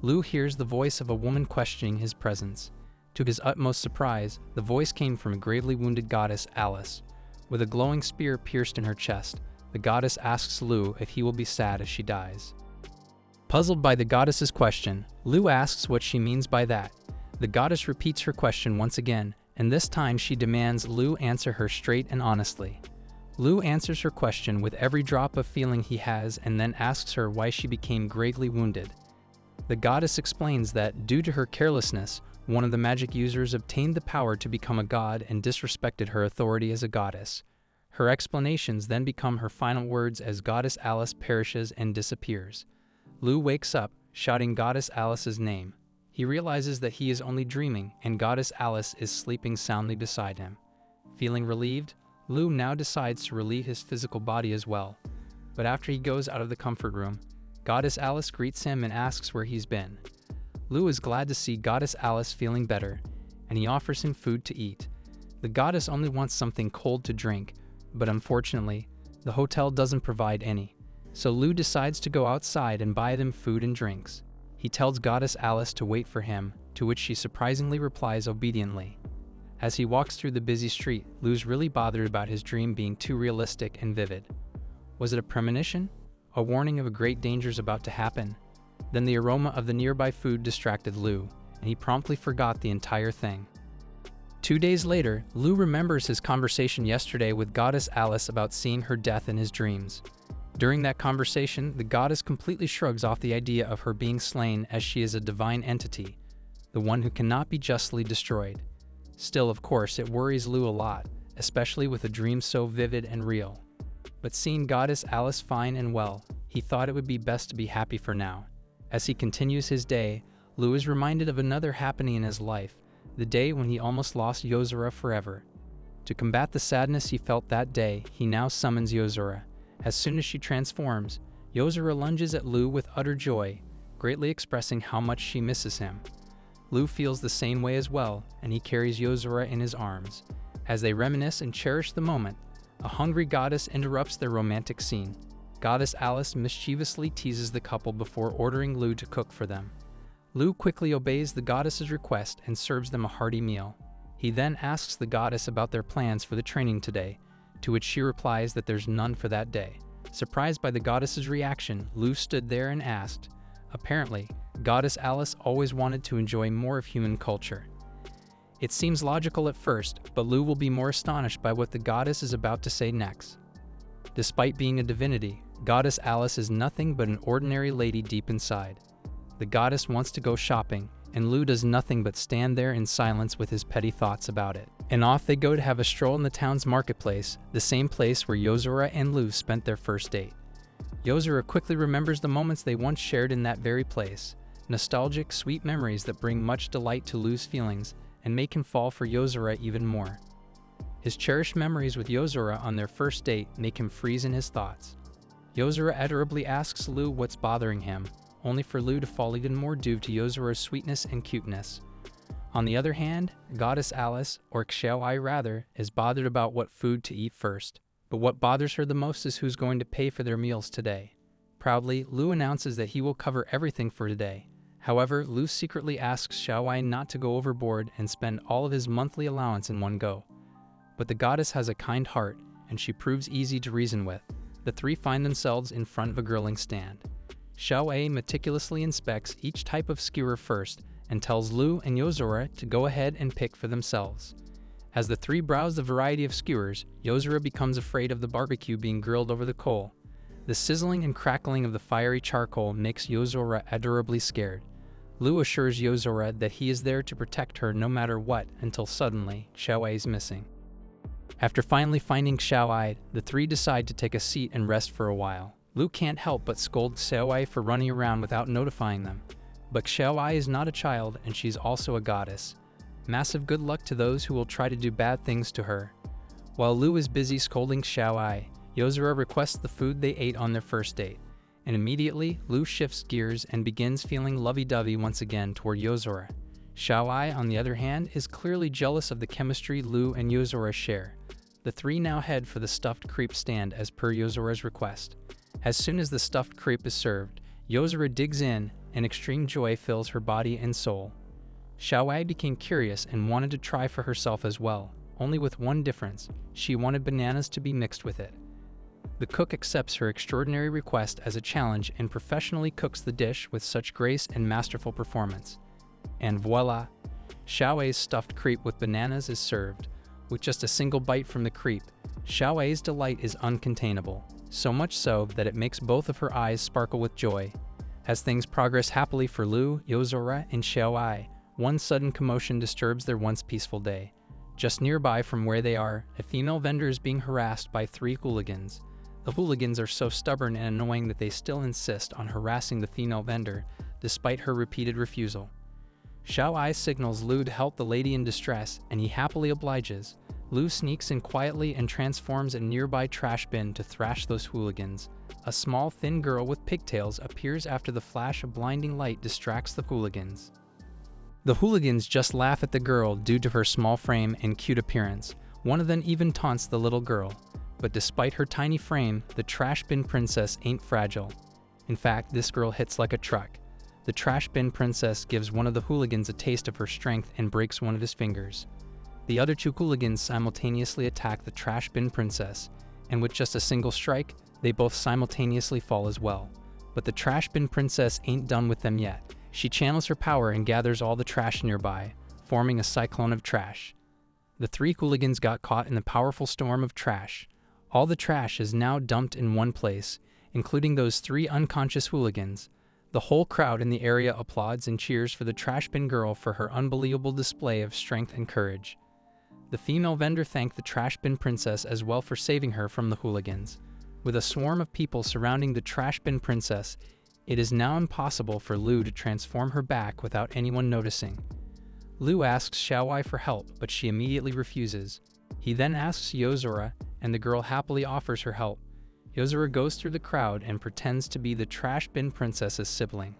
Lu hears the voice of a woman questioning his presence. To his utmost surprise, the voice came from a gravely wounded goddess, Alice. With a glowing spear pierced in her chest, the goddess asks Lu if he will be sad as she dies. Puzzled by the goddess's question, Lu asks what she means by that. The goddess repeats her question once again, and this time she demands Lu answer her straight and honestly. Lu answers her question with every drop of feeling he has and then asks her why she became gravely wounded. The goddess explains that, due to her carelessness, one of the magic users obtained the power to become a god and disrespected her authority as a goddess. Her explanations then become her final words as Goddess Alice perishes and disappears. Lu wakes up, shouting Goddess Alice's name. He realizes that he is only dreaming and Goddess Alice is sleeping soundly beside him. Feeling relieved, Lu now decides to relieve his physical body as well. But after he goes out of the comfort room, Goddess Alice greets him and asks where he's been. Lu is glad to see Goddess Alice feeling better, and he offers him food to eat. The goddess only wants something cold to drink, but unfortunately, the hotel doesn't provide any. So Lu decides to go outside and buy them food and drinks. He tells Goddess Alice to wait for him, to which she surprisingly replies obediently. As he walks through the busy street, Lu's really bothered about his dream being too realistic and vivid. Was it a premonition? A warning of a great danger's about to happen? Then the aroma of the nearby food distracted Lu, and he promptly forgot the entire thing. 2 days later, Lu remembers his conversation yesterday with Goddess Alice about seeing her death in his dreams. During that conversation, the goddess completely shrugs off the idea of her being slain as she is a divine entity, the one who cannot be justly destroyed. Still, of course, it worries Lu a lot, especially with a dream so vivid and real. But seeing Goddess Alice fine and well, he thought it would be best to be happy for now. As he continues his day, Lu is reminded of another happening in his life, the day when he almost lost Yozora forever. To combat the sadness he felt that day, he now summons Yozora. As soon as she transforms, Yozora lunges at Lu with utter joy, greatly expressing how much she misses him. Lu feels the same way as well, and he carries Yozora in his arms. As they reminisce and cherish the moment, a hungry goddess interrupts their romantic scene. Goddess Alice mischievously teases the couple before ordering Lu to cook for them. Lu quickly obeys the goddess's request and serves them a hearty meal. He then asks the goddess about their plans for the training today, to which she replies that there's none for that day. Surprised by the goddess's reaction, Lu stood there and asked. Apparently, Goddess Alice always wanted to enjoy more of human culture. It seems logical at first, but Lu will be more astonished by what the goddess is about to say next. Despite being a divinity, Goddess Alice is nothing but an ordinary lady deep inside. The goddess wants to go shopping, and Lu does nothing but stand there in silence with his petty thoughts about it. And off they go to have a stroll in the town's marketplace, the same place where Yozora and Lu spent their first date. Yozora quickly remembers the moments they once shared in that very place, nostalgic, sweet memories that bring much delight to Lu's feelings and make him fall for Yozora even more. His cherished memories with Yozora on their first date make him freeze in his thoughts. Yozora adorably asks Lu what's bothering him, only for Lu to fall even more due to Yozora's sweetness and cuteness. On the other hand, Goddess Alice, or Xiaoai rather, is bothered about what food to eat first. But what bothers her the most is who's going to pay for their meals today. Proudly, Lu announces that he will cover everything for today. However, Lu secretly asks Xiaoai not to go overboard and spend all of his monthly allowance in one go. But the goddess has a kind heart, and she proves easy to reason with. The three find themselves in front of a grilling stand. Xiaoai meticulously inspects each type of skewer first and tells Lu and Yozora to go ahead and pick for themselves. As the three browse the variety of skewers, Yozora becomes afraid of the barbecue being grilled over the coal. The sizzling and crackling of the fiery charcoal makes Yozora adorably scared. Lu assures Yozora that he is there to protect her no matter what until suddenly, Xiaoai is missing. After finally finding Xiaoai, the three decide to take a seat and rest for a while. Lu can't help but scold Xiaoai for running around without notifying them. But Xiaoai is not a child and she's also a goddess. Massive good luck to those who will try to do bad things to her. While Lu is busy scolding Xiaoai, Yozora requests the food they ate on their first date. And immediately, Lu shifts gears and begins feeling lovey-dovey once again toward Yozora. Xiaoai, on the other hand, is clearly jealous of the chemistry Lu and Yozora share. The three now head for the stuffed crepe stand as per Yozora's request. As soon as the stuffed crepe is served, Yozora digs in and extreme joy fills her body and soul. Xiaowai became curious and wanted to try for herself as well, only with one difference: she wanted bananas to be mixed with it. The cook accepts her extraordinary request as a challenge and professionally cooks the dish with such grace and masterful performance. And voila! Xiaowai's stuffed crepe with bananas is served. With just a single bite from the crepe, Xiaowai's delight is uncontainable, so much so that it makes both of her eyes sparkle with joy. As things progress happily for Lu, Yozora, and Xiaowai, one sudden commotion disturbs their once peaceful day. Just nearby from where they are, a female vendor is being harassed by 3 hooligans. The hooligans are so stubborn and annoying that they still insist on harassing the female vendor, despite her repeated refusal. Xiaowai signals Lu to help the lady in distress, and he happily obliges. Lu sneaks in quietly and transforms a nearby trash bin to thrash those hooligans. A small, thin girl with pigtails appears after the flash of blinding light distracts the hooligans. The hooligans just laugh at the girl due to her small frame and cute appearance. One of them even taunts the little girl. But despite her tiny frame, the trash bin princess ain't fragile. In fact, this girl hits like a truck. The trash bin princess gives one of the hooligans a taste of her strength and breaks one of his fingers. The other 2 hooligans simultaneously attack the trash bin princess, and with just a single strike, they both simultaneously fall as well. But the trash bin princess ain't done with them yet. She channels her power and gathers all the trash nearby, forming a cyclone of trash. The 3 hooligans got caught in the powerful storm of trash. All the trash is now dumped in one place, including those 3 unconscious hooligans. The whole crowd in the area applauds and cheers for the trash bin girl for her unbelievable display of strength and courage. The female vendor thanked the trash bin princess as well for saving her from the hooligans. With a swarm of people surrounding the trash bin princess, it is now impossible for Lu to transform her back without anyone noticing. Lu asks Xiaowai for help, but she immediately refuses. He then asks Yozora, and the girl happily offers her help. Yozora goes through the crowd and pretends to be the trash bin princess's sibling.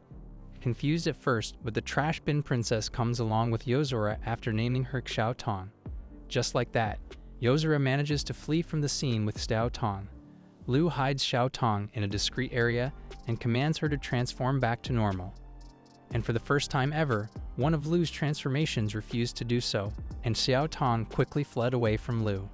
Confused at first, but the trash bin princess comes along with Yozora after naming her Xiao Tong. Just like that, Yozora manages to flee from the scene with Xiao Tong. Lu hides Xiao Tong in a discreet area and commands her to transform back to normal. And for the first time ever, one of Lu's transformations refused to do so, and Xiao Tong quickly fled away from Lu.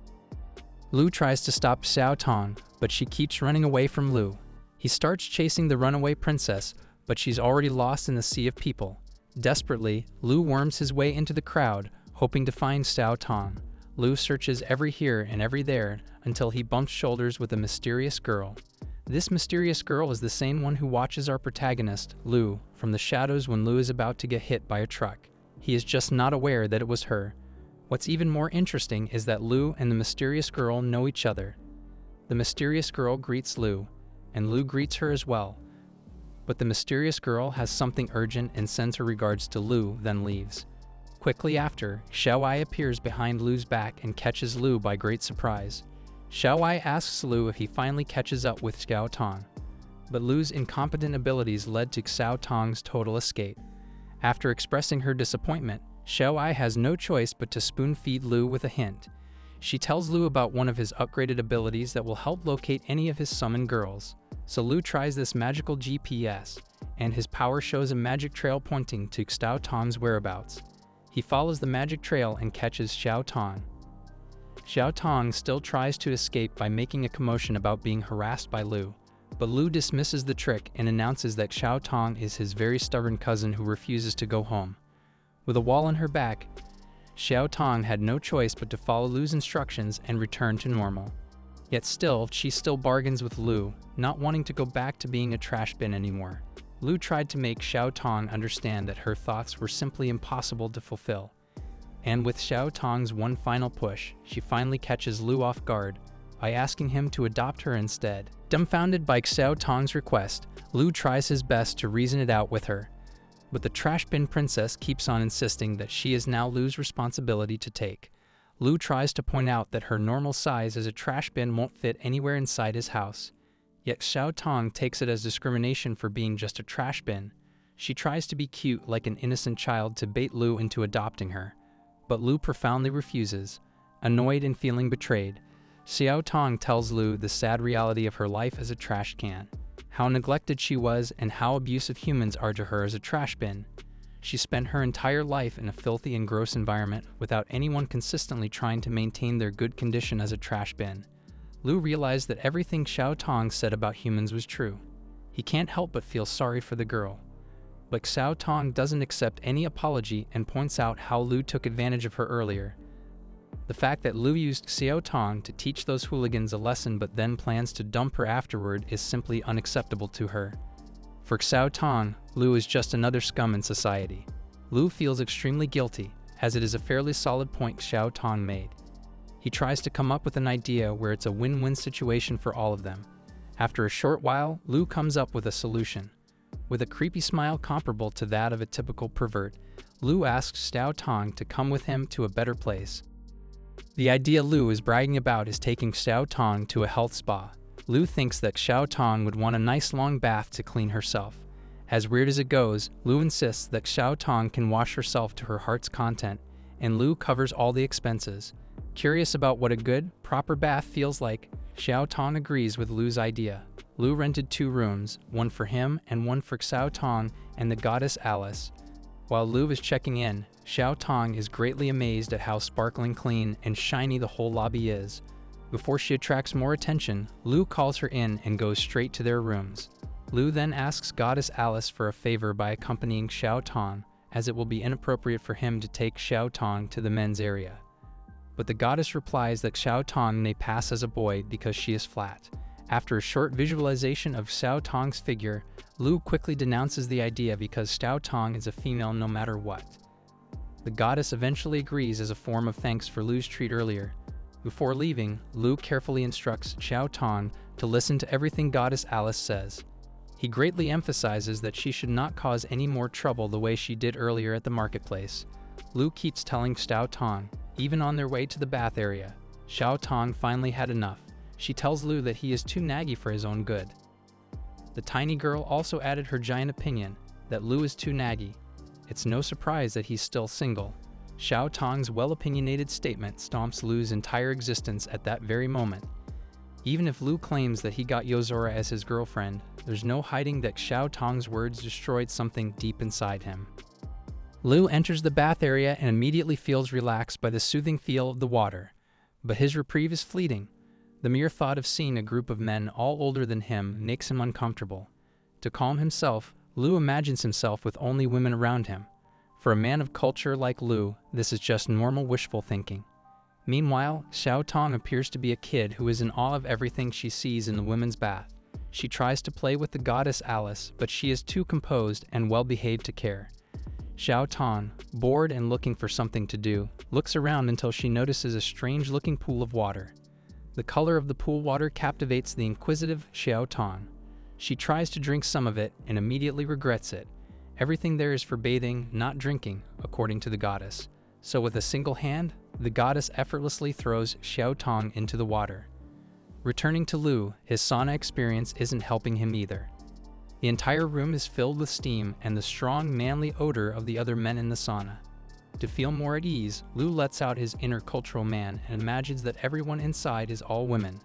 Lu tries to stop Xiao Tong, but she keeps running away from Lu. He starts chasing the runaway princess, but she's already lost in the sea of people. Desperately, Lu worms his way into the crowd, hoping to find Xiao Tong. Lu searches every here and every there until he bumps shoulders with a mysterious girl. This mysterious girl is the same one who watches our protagonist, Lu, from the shadows when Lu is about to get hit by a truck. He is just not aware that it was her. What's even more interesting is that Lu and the mysterious girl know each other. The mysterious girl greets Lu, and Lu greets her as well. But the mysterious girl has something urgent and sends her regards to Lu, then leaves. Quickly after, Xiaowai appears behind Lu's back and catches Lu by great surprise. Xiaowai asks Lu if he finally catches up with Xiao Tong, but Lu's incompetent abilities led to Xiao Tong's total escape. After expressing her disappointment, Xiaowai has no choice but to spoon-feed Lu with a hint. She tells Lu about one of his upgraded abilities that will help locate any of his summoned girls. So Lu tries this magical GPS, and his power shows a magic trail pointing to Xiao Tong's whereabouts. He follows the magic trail and catches Xiao Tong. Xiao Tong still tries to escape by making a commotion about being harassed by Lu, but Lu dismisses the trick and announces that Xiao Tong is his very stubborn cousin who refuses to go home. With a wall on her back, Xiao Tong had no choice but to follow Lu's instructions and return to normal. Yet still, she still bargains with Lu, not wanting to go back to being a trash bin anymore. Lu tried to make Xiao Tong understand that her thoughts were simply impossible to fulfill. And with Xiao Tong's one final push, she finally catches Lu off guard by asking him to adopt her instead. Dumbfounded by Xiao Tong's request, Lu tries his best to reason it out with her. But the trash bin princess keeps on insisting that she is now Lu's responsibility to take. Lu tries to point out that her normal size as a trash bin won't fit anywhere inside his house. Yet Xiao Tong takes it as discrimination for being just a trash bin. She tries to be cute like an innocent child to bait Lu into adopting her. But Lu profoundly refuses. Annoyed and feeling betrayed, Xiao Tong tells Lu the sad reality of her life as a trash can. how neglected she was, and how abusive humans are to her as a trash bin. She spent her entire life in a filthy and gross environment without anyone consistently trying to maintain their good condition as a trash bin. Lu realized that everything Xiao Tong said about humans was true. He can't help but feel sorry for the girl. But Xiao Tong doesn't accept any apology and points out how Lu took advantage of her earlier. The fact that Lu used Xiao Tong to teach those hooligans a lesson but then plans to dump her afterward is simply unacceptable to her. For Xiao Tong, Lu is just another scum in society. Lu feels extremely guilty, as it is a fairly solid point Xiao Tong made. He tries to come up with an idea where it's a win-win situation for all of them. After a short while, Lu comes up with a solution. With a creepy smile comparable to that of a typical pervert, Lu asks Xiao Tong to come with him to a better place. The idea Lu is bragging about is taking Xiao Tong to a health spa. Lu thinks that Xiao Tong would want a nice long bath to clean herself. As weird as it goes, Lu insists that Xiao Tong can wash herself to her heart's content, and Lu covers all the expenses. Curious about what a good, proper bath feels like, Xiao Tong agrees with Lu's idea. Lu rented 2 rooms, one for him and one for Xiao Tong and the goddess Alice. While Lu is checking in, Xiao Tong is greatly amazed at how sparkling clean and shiny the whole lobby is. Before she attracts more attention, Lu calls her in and goes straight to their rooms. Lu then asks goddess Alice for a favor by accompanying Xiao Tong, as it will be inappropriate for him to take Xiao Tong to the men's area. But the goddess replies that Xiao Tong may pass as a boy because she is flat. After a short visualization of Xiao Tong's figure, Lu quickly denounces the idea because Xiao Tong is a female no matter what. The goddess eventually agrees as a form of thanks for Lu's treat earlier. Before leaving, Lu carefully instructs Xiao Tong to listen to everything goddess Alice says. He greatly emphasizes that she should not cause any more trouble the way she did earlier at the marketplace. Lu keeps telling Xiao Tong, even on their way to the bath area. Xiao Tong finally had enough. She tells Lu that he is too naggy for his own good. The tiny girl also added her giant opinion, that Lu is too naggy. It's no surprise that he's still single. Xiao Tong's well-opinionated statement stomps Lu's entire existence at that very moment. Even if Lu claims that he got Yozora as his girlfriend, there's no hiding that Xiao Tong's words destroyed something deep inside him. Lu enters the bath area and immediately feels relaxed by the soothing feel of the water. But his reprieve is fleeting. The mere thought of seeing a group of men all older than him makes him uncomfortable. To calm himself, Lu imagines himself with only women around him. For a man of culture like Lu, this is just normal wishful thinking. Meanwhile, Xiao Tong appears to be a kid who is in awe of everything she sees in the women's bath. She tries to play with the goddess Alice, but she is too composed and well-behaved to care. Xiao Tong, bored and looking for something to do, looks around until she notices a strange-looking pool of water. The color of the pool water captivates the inquisitive Xiao Tong. She tries to drink some of it and immediately regrets it. Everything there is for bathing, not drinking, according to the goddess. So with a single hand, the goddess effortlessly throws Xiao Tong into the water. Returning to Lu, his sauna experience isn't helping him either. The entire room is filled with steam and the strong, manly odor of the other men in the sauna. To feel more at ease, Lu lets out his inner cultural man and imagines that everyone inside is all women.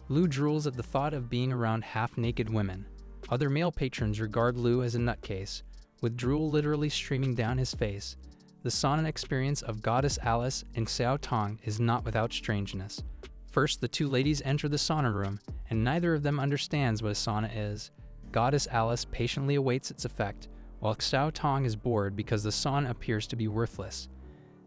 Lu drools at the thought of being around half-naked women. Other male patrons regard Lu as a nutcase, with drool literally streaming down his face. The sauna experience of goddess Alice and Xiao Tong is not without strangeness. First, the 2 ladies enter the sauna room, and neither of them understands what a sauna is. Goddess Alice patiently awaits its effect, while Xiao Tong is bored because the sauna appears to be worthless.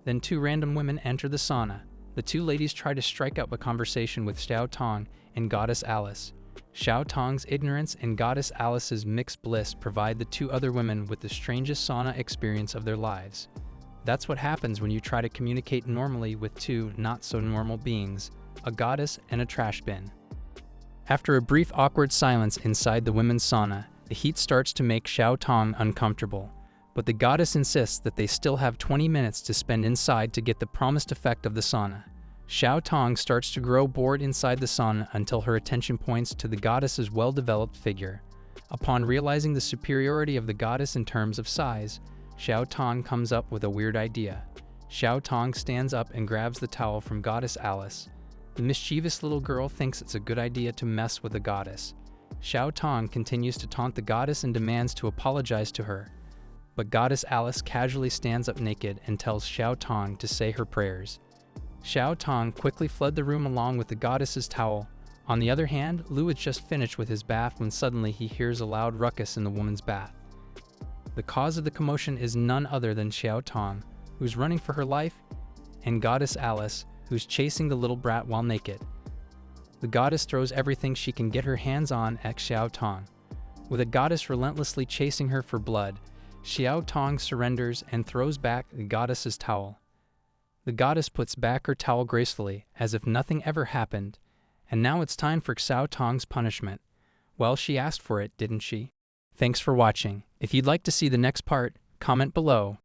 Then 2 random women enter the sauna. The 2 ladies try to strike up a conversation with Xiao Tong and goddess Alice. Xiao Tong's ignorance and goddess Alice's mixed bliss provide the 2 other women with the strangest sauna experience of their lives. That's what happens when you try to communicate normally with 2 not-so-normal beings, a goddess and a trash bin. After a brief awkward silence inside the women's sauna, the heat starts to make Xiao Tong uncomfortable, but the goddess insists that they still have 20 minutes to spend inside to get the promised effect of the sauna. Xiao Tong starts to grow bored inside the sauna until her attention points to the goddess's well-developed figure. Upon realizing the superiority of the goddess in terms of size, Xiao Tong comes up with a weird idea. Xiao Tong stands up and grabs the towel from goddess Alice. The mischievous little girl thinks it's a good idea to mess with the goddess. Xiao Tong continues to taunt the goddess and demands to apologize to her, but Goddess Alice casually stands up naked and tells Xiao Tong to say her prayers. Xiao Tong quickly fled the room along with the goddess's towel. On the other hand, Lu had just finished with his bath when suddenly he hears a loud ruckus in the woman's bath. The cause of the commotion is none other than Xiao Tong, who's running for her life, and Goddess Alice, who's chasing the little brat while naked. The goddess throws everything she can get her hands on at Xiao Tong. With the goddess relentlessly chasing her for blood, Xiao Tong surrenders and throws back the goddess's towel. The goddess puts back her towel gracefully, as if nothing ever happened, and now it's time for Xiao Tong's punishment. Well, she asked for it, didn't she? Thanks for watching. If you'd like to see the next part, comment below.